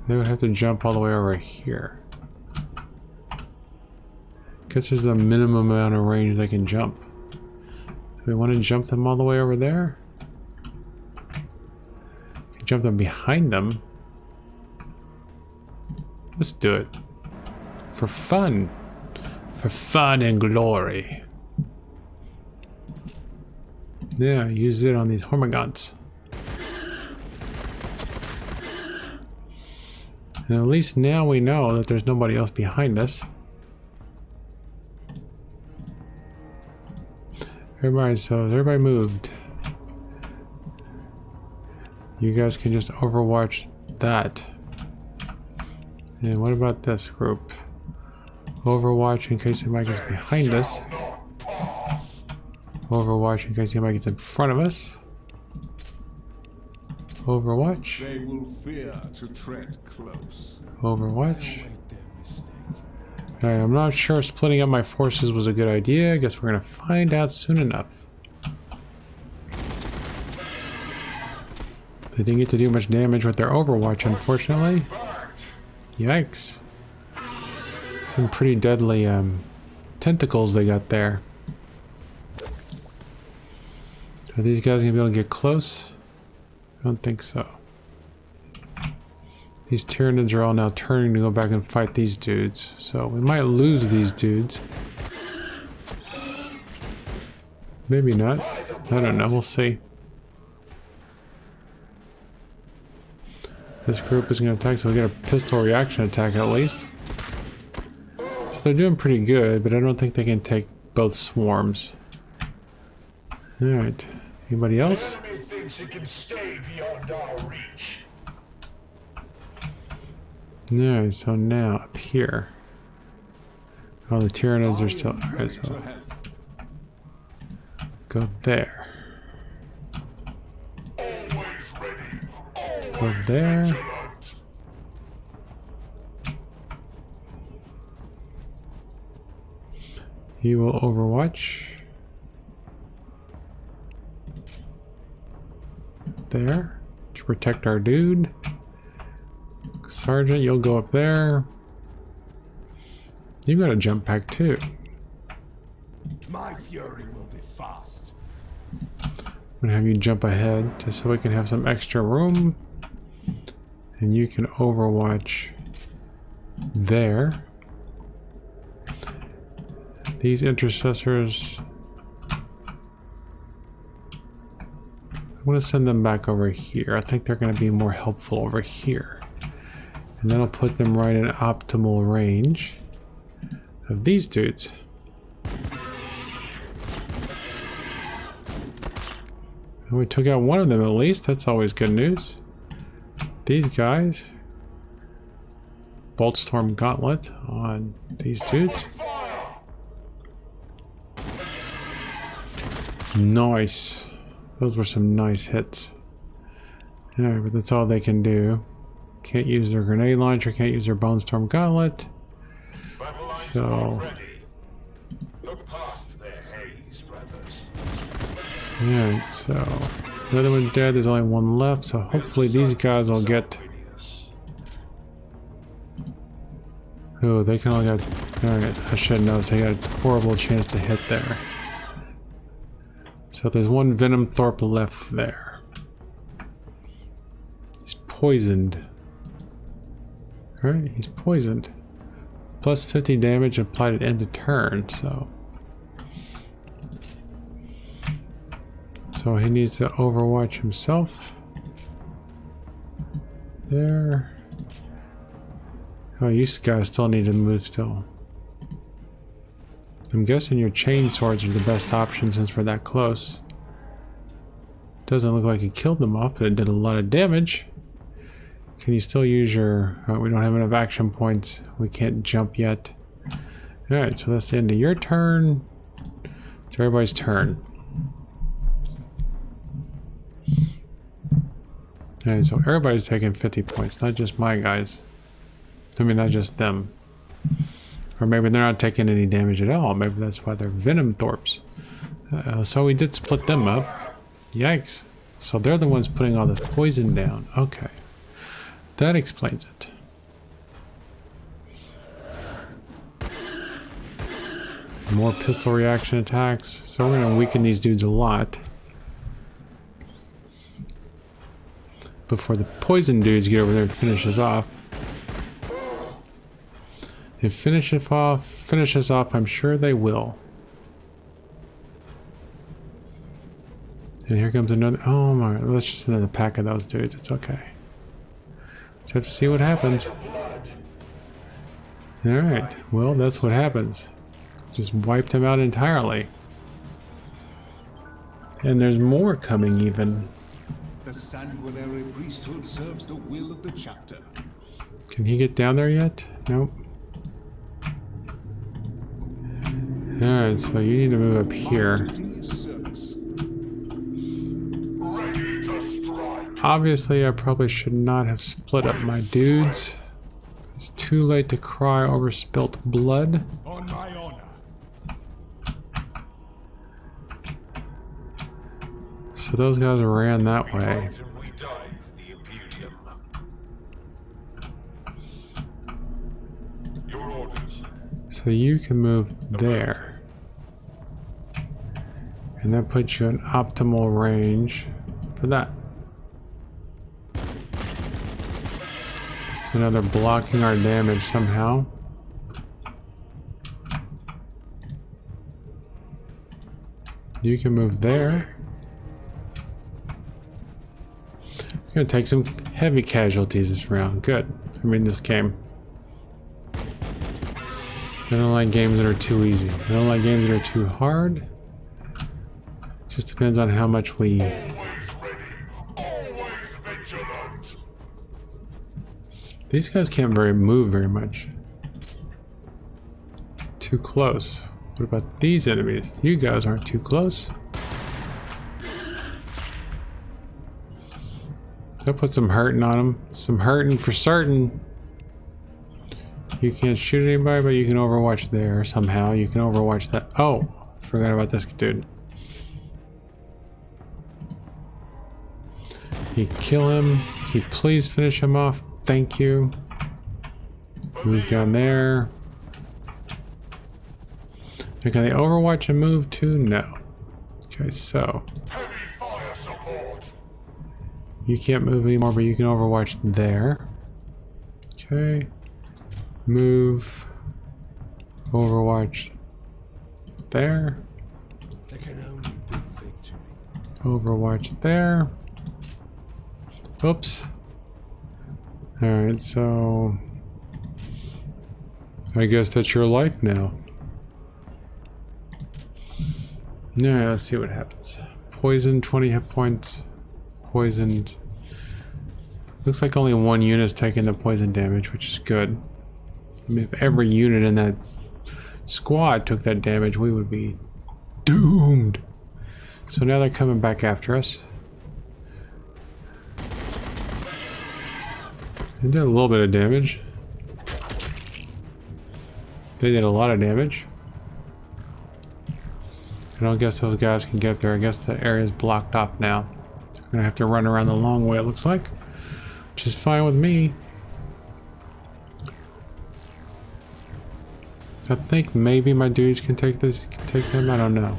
They would have to jump all the way over here. Guess there's a minimum amount of range they can jump. Do we want to jump them all the way over there? Jump them behind them. Let's do it. For fun. For fun and glory. Yeah, use it on these Hormagaunts. And at least now we know that there's nobody else behind us. Everybody moved. You guys can just overwatch that. And what about this group? Overwatch in case somebody gets behind us. Overwatch in case anybody gets in front of us. Overwatch. They will fear to tread close. Overwatch. Await their mistake. Alright, I'm not sure if splitting up my forces was a good idea. I guess we're gonna find out soon enough. They didn't get to do much damage with their Overwatch, unfortunately. Yikes. Some pretty deadly tentacles they got there. Are these guys gonna be able to get close? I don't think so. These Tyranids are all now turning to go back and fight these dudes. So we might lose these dudes. Maybe not. I don't know, we'll see. This group is going to attack, so we get a pistol reaction attack at least. So they're doing pretty good, but I don't think they can take both swarms. Alright. Anybody else? Enemy thinks it can stay beyond our reach. Alright, so now up here. Oh, the Tyranids are still... Alright, so... Go there. Always ready. Go there. Vigilant. You will overwatch. There. To protect our dude. Sergeant, you'll go up there. You got a jump pack too. My fury will be fast. I'm gonna have you jump ahead just so we can have some extra room. And you can overwatch there. These intercessors, I'm gonna send them back over here. I think they're gonna be more helpful over here. And then I'll put them right in optimal range of these dudes. And we took out one of them at least. That's always good news. These guys. Boltstorm Gauntlet on these dudes. Nice. Those were some nice hits. Alright, but that's all they can do. Can't use their grenade launcher, can't use their Bonestorm Gauntlet. So... Look past their haze, brothers. Alright, so... The other one's dead, there's only one left, so hopefully these guys will get... Oh, they can only get... Alright, I should have noticed they got a horrible chance to hit there. So there's one Venom Thorpe left there. These poisoned. Alright, he's poisoned. Plus 50 damage applied at end of turn, so. So he needs to overwatch himself. There. Oh, you guys still need to move still. I'm guessing your chain swords are the best option since we're that close. Doesn't look like it killed them off, but it did a lot of damage. Can you still use your... we don't have enough action points. We can't jump yet. Alright, so that's the end of your turn. It's everybody's turn. Alright, so everybody's taking 50 points, not just my guys. I mean, not just them. Or maybe they're not taking any damage at all. Maybe that's why they're Venom Thorps. So we did split them up. Yikes. So they're the ones putting all this poison down. Okay. That explains it. More pistol reaction attacks. So we're going to weaken these dudes a lot. Before the poison dudes get over there and finish us off. If finish us off, I'm sure they will. And here comes another. Oh my! Let's just another pack of those dudes. It's okay. Just have to see what happens. All right. Well, that's what happens. Just wiped him out entirely. And there's more coming, even. The sanguinary priesthood serves the will of the chapter. Can he get down there yet? Nope. Alright, so you need to move up here. Obviously, I probably should not have split up my dudes. It's too late to cry over spilt blood. On my honor. So those guys ran that way. Your orders. So you can move there. And that puts you in optimal range for that. So now they're blocking our damage somehow. You can move there. You're gonna take some heavy casualties this round. Good. I mean, this game. I don't like games that are too easy. I don't like games that are too hard. Just depends on how much we... Always ready. Always vigilant. These guys can't move very much. Too close. What about these enemies? You guys aren't too close. That put some hurting on them. Some hurting for certain. You can't shoot anybody, but you can overwatch there somehow. You can overwatch that. Oh, forgot about this dude. You kill him. Can you please finish him off? Thank you. Move down there. Can they overwatch and move too? No. Okay, so. Heavy fire support. You can't move anymore, but you can overwatch there. Okay. Move. Overwatch there. There can only be victory. Overwatch there. Oops. Alright, so... I guess that's your life now. Alright, let's see what happens. Poison, 20 hit points. Poisoned. Looks like only one unit's taking the poison damage, which is good. I mean, if every unit in that squad took that damage, we would be doomed. So now they're coming back after us. They did a little bit of damage. They did a lot of damage. I don't guess those guys can get there. I guess the area's blocked off now. We're gonna have to run around the long way, it looks like. Which is fine with me. I think maybe my dudes can take this, take him, I don't know.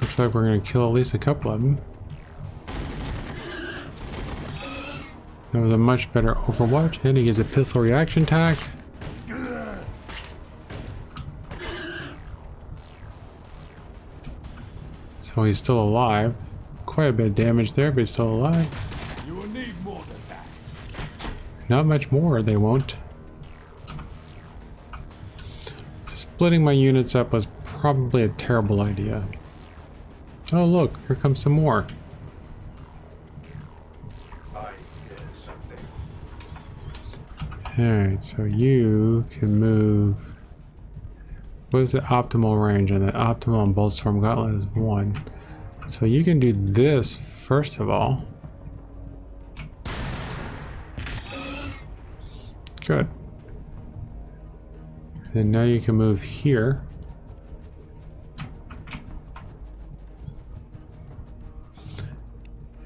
Looks like we're gonna kill at least a couple of them. That was a much better Overwatch. And he gets a pistol reaction attack. So he's still alive. Quite a bit of damage there, but he's still alive. You will need more than that. Not much more, they won't. Splitting my units up was probably a terrible idea. Oh look, here comes some more. I hear something. Alright, so you can move. What is the optimal range? And the optimal on Boltstorm Gauntlet is 1. So you can do this first of all. Good. And now you can move here.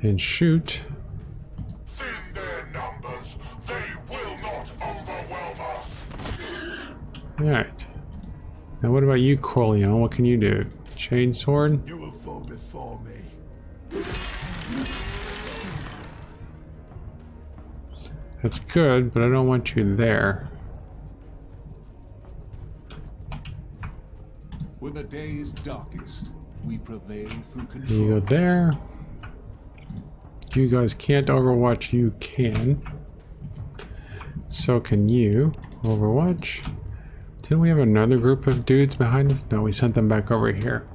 And shoot. Thin their numbers. They will not overwhelm us. Alright. Now what about you, Corleone? What can you do? Chainsword? You will fall before me. That's good, but I don't want you there. When the day is darkest, we prevail through You control. go there. You guys can't Overwatch, you can. So can you. Overwatch. Didn't we have another group of dudes behind us? No, we sent them back over here.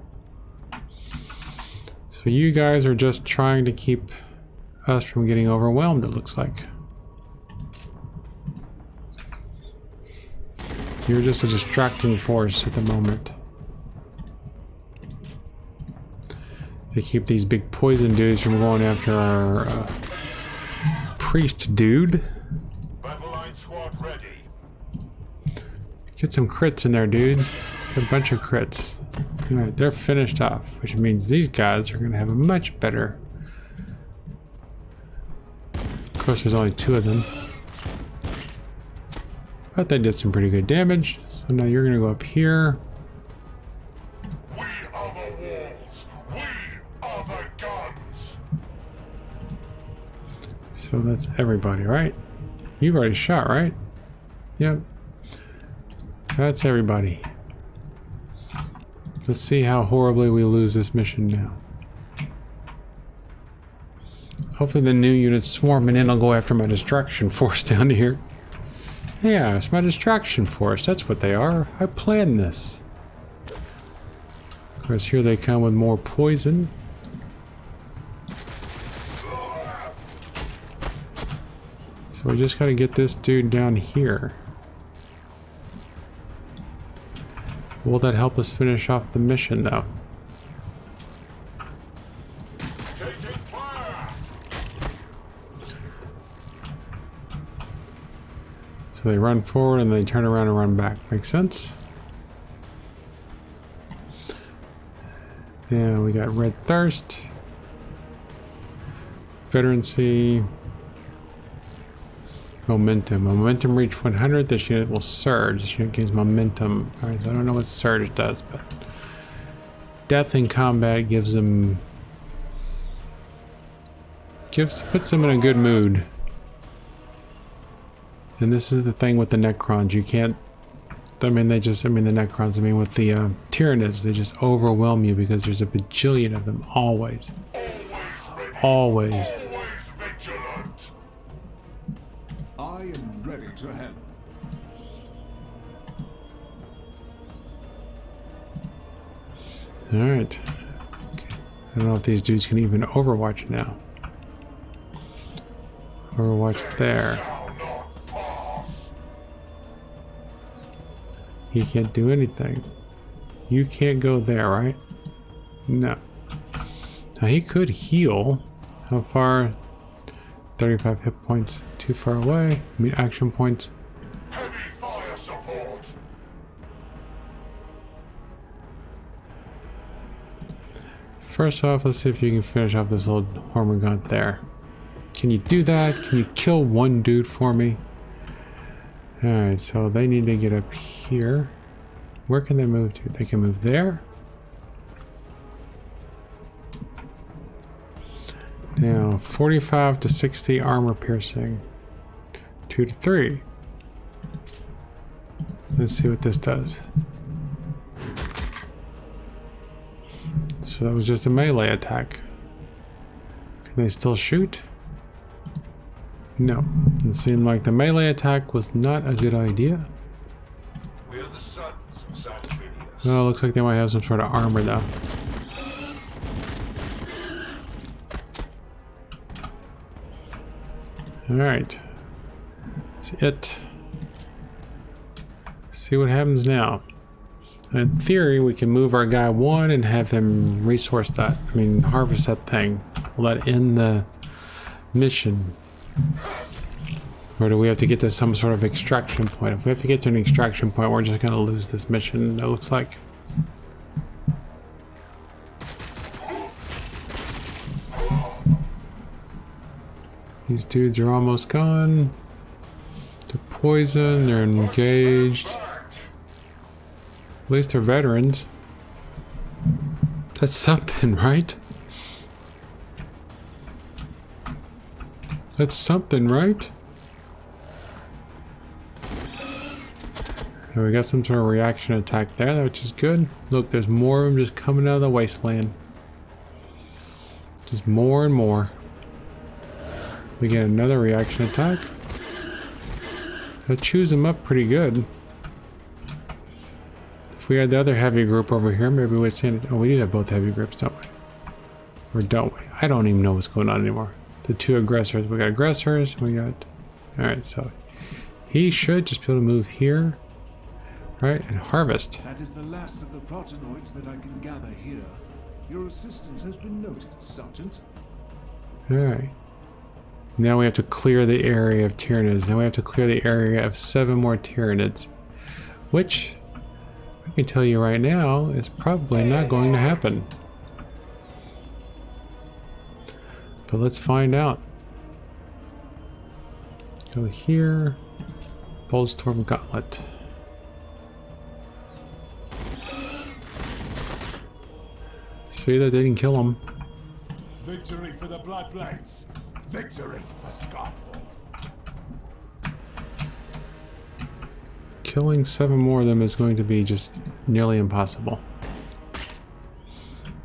So you guys are just trying to keep us from getting overwhelmed, it looks like. You're just a distracting force at the moment. To keep these big poison dudes from going after our priest dude. Battle line squad ready. Get some crits in there, dudes. Get a bunch of crits. Alright, they're finished off, which means these guys are going to have a much better... Of course, there's only 2 of them. But they did some pretty good damage. So now you're going to go up here. We are the walls. We are the guns. So that's everybody, right? You've already shot, right? Yep. That's everybody. Let's see how horribly we lose this mission now. Hopefully the new units swarming in will go after my distraction force down here. Yeah, it's my distraction force. That's what they are. I planned this. Of course, here they come with more poison. So we just gotta get this dude down here. Will that help us finish off the mission, though? Taking fire. So they run forward and they turn around and run back. Makes sense? Yeah, we got Red Thirst. Veterancy. Momentum. Momentum reach 100. This unit will surge. This unit gains momentum. Alright, so I don't know what surge does, but death in combat gives them... puts them in a good mood. And this is the thing with the Necrons. You can't... the Necrons, with the Tyranids, they just overwhelm you because there's a bajillion of them. Always. Always. Always vigilant. I am ready to help. Alright. Okay. I don't know if these dudes can even Overwatch now. Overwatch there. Shall not pass. He can't do anything. You can't go there, right? No. Now he could heal. How far? 35 hit points. Too far away. I mean, action points. Heavy fire support. First off, let's see if you can finish off this old Hormigaunt there. Can you do that? Can you kill one dude for me? Alright, so they need to get up here. Where can they move to? They can move there. Now, 45 to 60 armor piercing. 2 to 3. Let's see what this does. So that was just a melee attack. Can they still shoot? No. It seemed like the melee attack was not a good idea. We're the sons of Sanguinius. Well, it looks like they might have some sort of armor though. Alright. That's it. See what happens now. In theory, we can move our guy 1 and have him resource that. I mean, harvest that thing. Will that end the mission? Or do we have to get to some sort of extraction point? If we have to get to an extraction point, we're just going to lose this mission, it looks like. These dudes are almost gone. They're poisoned, they're engaged. At least they're veterans. That's something, right? That's something, right? And we got some sort of reaction attack there, which is good. Look, there's more of them just coming out of the wasteland. Just more and more. We get another reaction attack. That chews them up pretty good. If we had the other heavy group over here, maybe we'd send it. Oh, we do have both heavy groups, don't we? Or don't we? I don't even know what's going on anymore. The two aggressors. We got aggressors. We got... Alright, so... He should just be able to move here. Right, and harvest. That is the last of the protenoids that I can gather here. Your assistance has been noted, Sergeant. Alright. Now we have to clear the area of Tyranids. Now we have to clear the area of 7 more Tyranids. Which... I can tell you right now, is probably not going to happen. But let's find out. Go here. Boldstorm Gauntlet. See, that didn't kill him. Victory for the Bloodblades. Victory for Skyfall. Killing 7 more of them is going to be just nearly impossible.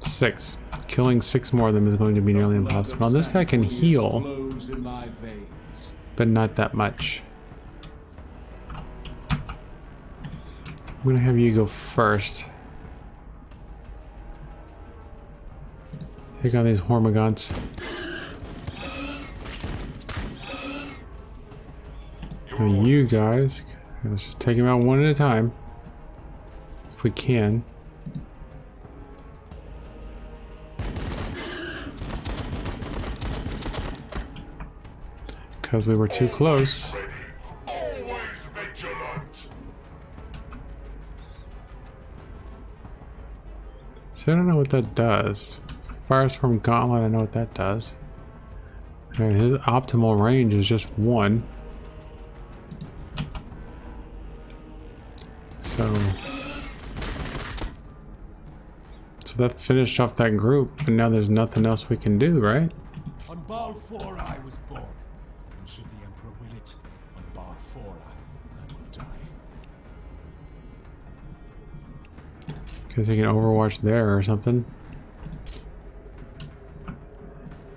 6. Killing 6 more of them is going to be nearly impossible. Now, this guy can heal, but not that much. I'm gonna have you go first. Take on these Hormagaunts. Now you guys, let's just take them out one at a time, if we can. Because we were too close. Always vigilant. So I don't know what that does. Firestorm Gauntlet, I know what that does. And his optimal range is just 1. So that finished off that group, and now there's nothing else we can do, right? On Baal 4 I was born, and should the Emperor will it, on Baal 4 I will die. Because he can overwatch there or something.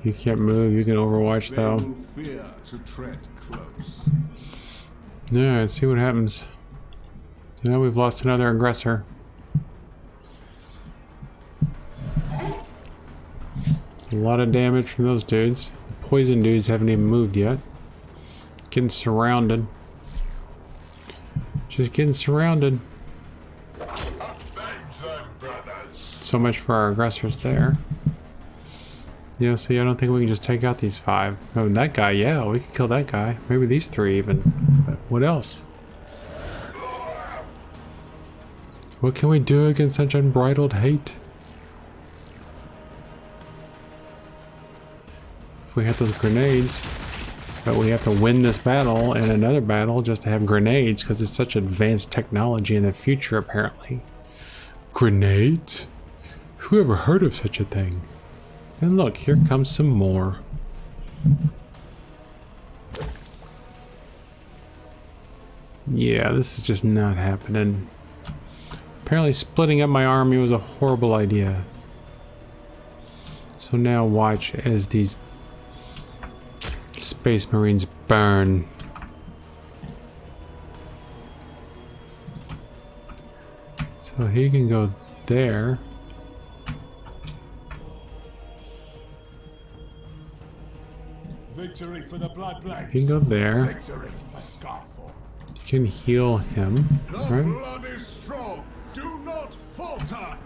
You can't move, you can overwatch though. They will fear to tread close. Yeah, let's see what happens. Now we've lost another aggressor. A lot of damage from those dudes. The poison dudes haven't even moved yet. Getting surrounded. Just getting surrounded. Avenge them, brothers. So much for our aggressors there. Yeah, see, I don't think we can just take out these 5. Oh, and that guy, yeah, we can kill that guy. Maybe these 3 even. But what else? What can we do against such unbridled hate? If we have those grenades, but we have to win this battle and another battle just to have grenades because it's such advanced technology in the future apparently. Grenades? Who ever heard of such a thing? And look, here comes some more. Yeah, this is just not happening. Apparently splitting up my army was a horrible idea. So now watch as these Space Marines burn. So he can go there. Victory for the Blood Blades. He can go there. Victory for Skyfall. You can heal him, The right? blood is strong. Do not falter.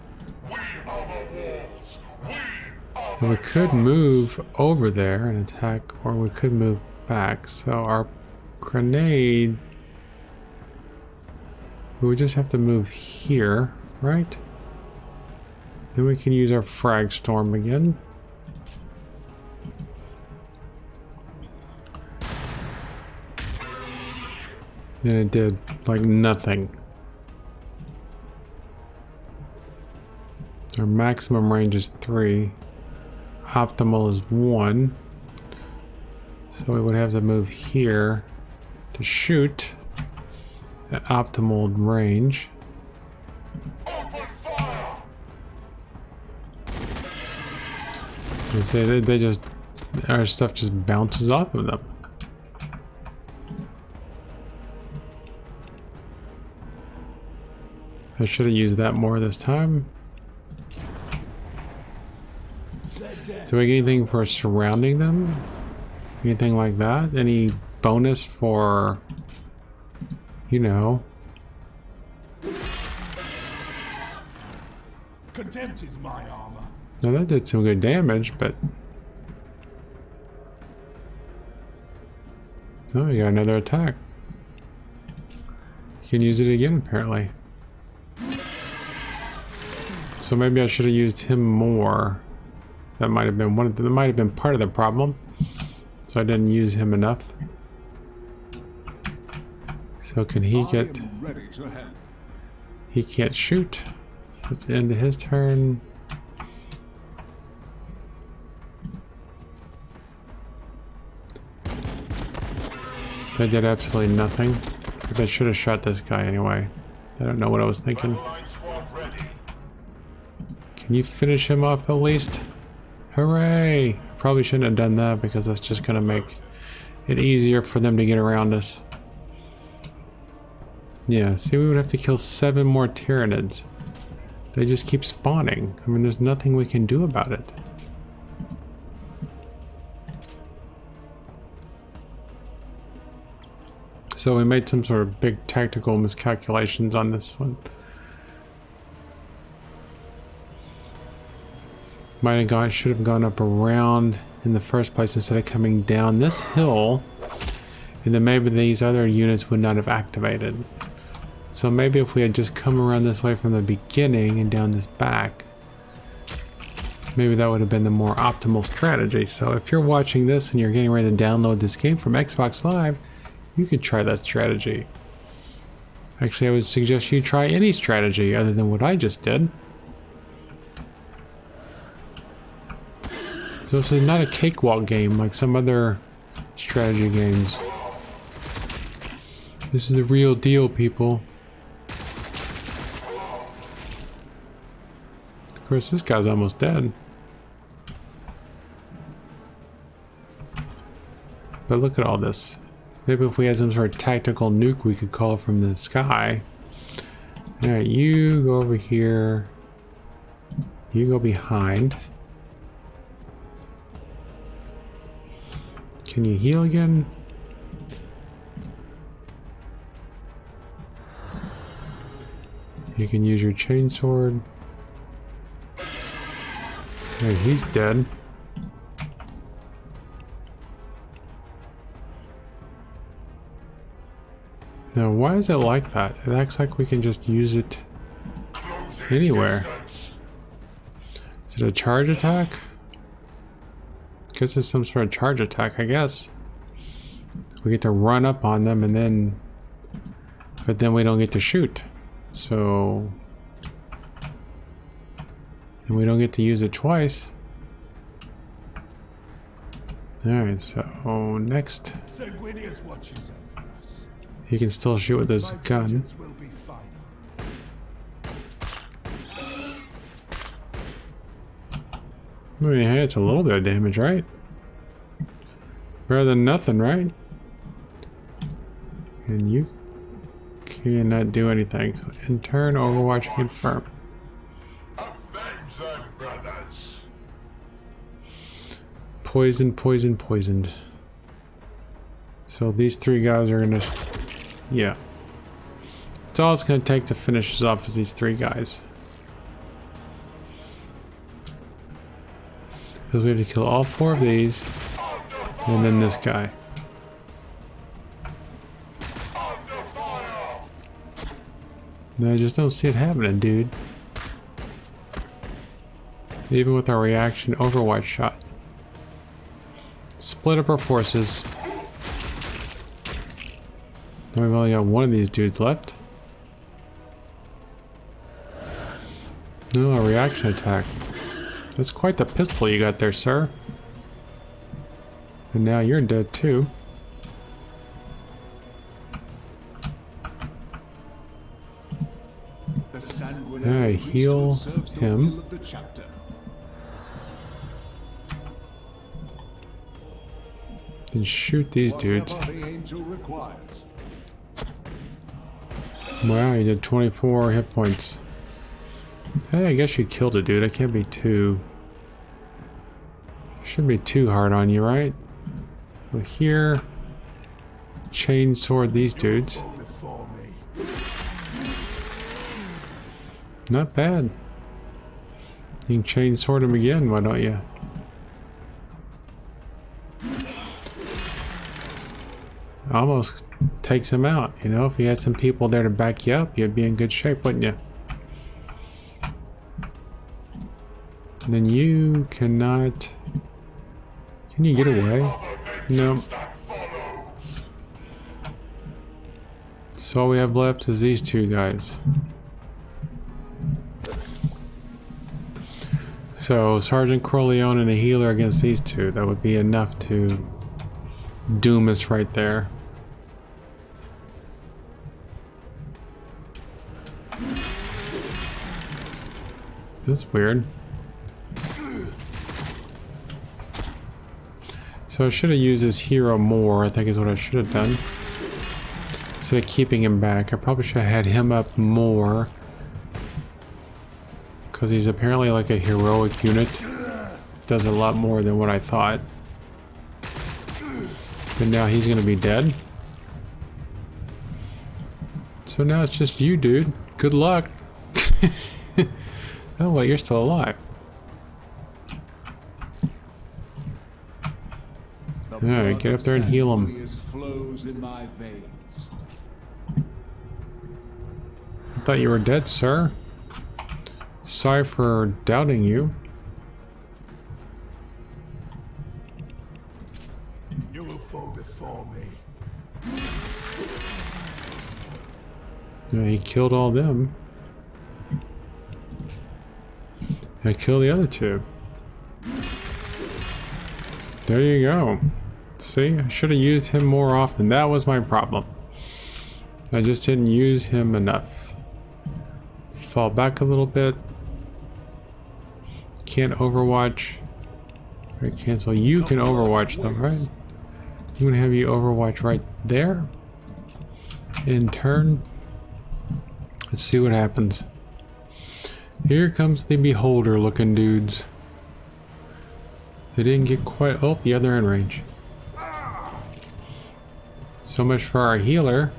We are the walls. We are And we could move over there and attack, or we could move back. So our grenade, we would just have to move here, right? Then we can use our frag storm again. And it did like nothing. Our maximum range is 3. Optimal is 1. So we would have to move here to shoot at optimal range. open fire. They say they just, our stuff just bounces off of them. I should have used that more this time. Do we get anything for surrounding them? Anything like that? Any bonus for, you know? Contempt is my armor. Now that did some good damage, but... Oh, we got another attack. You can use it again, apparently. So maybe I should have used him more. That might have been that might have been part of the problem. So I didn't use him enough. So can he get? I am ready to help. He can't shoot. So it's the end of his turn. That did absolutely nothing. But I should have shot this guy anyway. I don't know what I was thinking. Line squad ready. Can you finish him off at least? Hooray! Probably shouldn't have done that because that's just gonna make it easier for them to get around us. Yeah, see, we would have to kill 7 more Tyranids. They just keep spawning. I mean, there's nothing we can do about it. So we made some sort of big tactical miscalculations on this one. Might have gone, should have gone up around in the first place instead of coming down this hill, and then maybe these other units would not have activated. So maybe if we had just come around this way from the beginning and down this back, maybe that would have been the more optimal strategy. So if you're watching this and you're getting ready to download this game from Xbox Live, you could try that strategy. Actually, I would suggest you try any strategy other than what I just did. So this is not a cakewalk game like some other strategy games. This is the real deal, people. Of course, this guy's almost dead. But look at all this. Maybe if we had some sort of tactical nuke we could call from the sky. Alright, you go over here. You go behind. Can you heal again? You can use your chainsword. Hey, he's dead. Now, why is it like that? It acts like we can just use it Closing anywhere. distance. Is it a charge attack? Guess it's some sort of charge attack, I guess. We get to run up on them and then... But then we don't get to shoot. So... And we don't get to use it twice. Alright, so next. Sanguinius watches over us. He can still shoot with his My gun. vengeance will be final. I mean, hey, it's a little bit of damage, right? Better than nothing, right? And you cannot do anything. So in turn, Overwatch confirm. Avenge them, brothers. Poison, poison, poisoned. So these three guys are gonna... Yeah. It's all it's gonna take to finish us off is these three guys. Because we have to kill all four of these. And then this guy. No, I just don't see it happening, dude. Even with our reaction Overwatch shot. Split up our forces. Then we've only got one of these dudes left. No, a reaction attack. That's quite the pistol you got there, sir. And now you're dead too. I heal him. Then shoot these dudes. Wow, you did 24 hit points. Hey, I guess you killed a dude. I can't be too... Shouldn't be too hard on you, right? Well, here... Chain sword these dudes. Not bad. You can chain sword him again, why don't you? Almost takes him out, you know? If you had some people there to back you up, you'd be in good shape, wouldn't you? And then you cannot... Can you get away? No. So all we have left is these two guys. So Sergeant Corleone and a healer against these two. That would be enough to doom us right there. That's weird. So I should have used this hero more, I think is what I should have done. Instead of keeping him back, I probably should have had him up more. Because he's apparently like a heroic unit. Does a lot more than what I thought. But now he's gonna be dead. So now it's just you, dude. Good luck. Oh, wait, you're still alive. Alright, get up there and heal him. I thought you were dead, sir. Sorry for doubting you. You will fall before me. Yeah, he killed all them. I killed the other two. There you go. See, I should have used him more often. That was my problem. I just didn't use him enough. Fall back a little bit. Can't overwatch. Right, cancel. You can overwatch them, right? I'm gonna have you overwatch right there. In turn. Let's see what happens. Here comes the beholder looking dudes. They didn't get quite... Oh, yeah, they're in range. So much for our healer.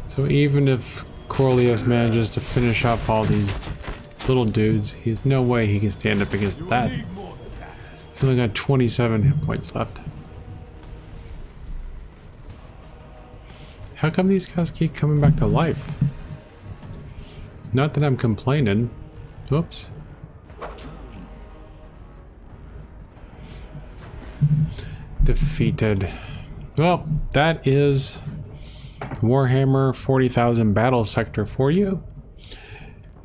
So even if Corleus manages to finish off all these little dudes, there's no way he can stand up against that. He's only got 27 hit points left. How come these guys keep coming back to life? Not that I'm complaining. Oops. Defeated. Well, that is Warhammer 40,000 Battlesector for you.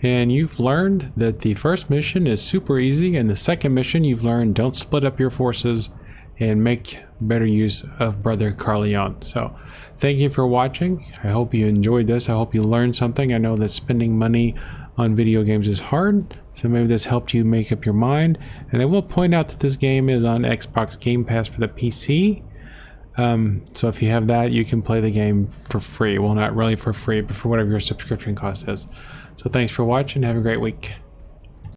And you've learned that the first mission is super easy, and the second mission you've learned don't split up your forces and make better use of Brother Carleon. So thank you for watching. I hope you enjoyed this. I hope you learned something. I know that spending money on video games is hard, so maybe this helped you make up your mind. And I will point out that this game is on Xbox Game Pass for the PC. So if you have that, you can play the game for free. Well, not really for free, but for whatever your subscription cost is. So thanks for watching. Have a great week.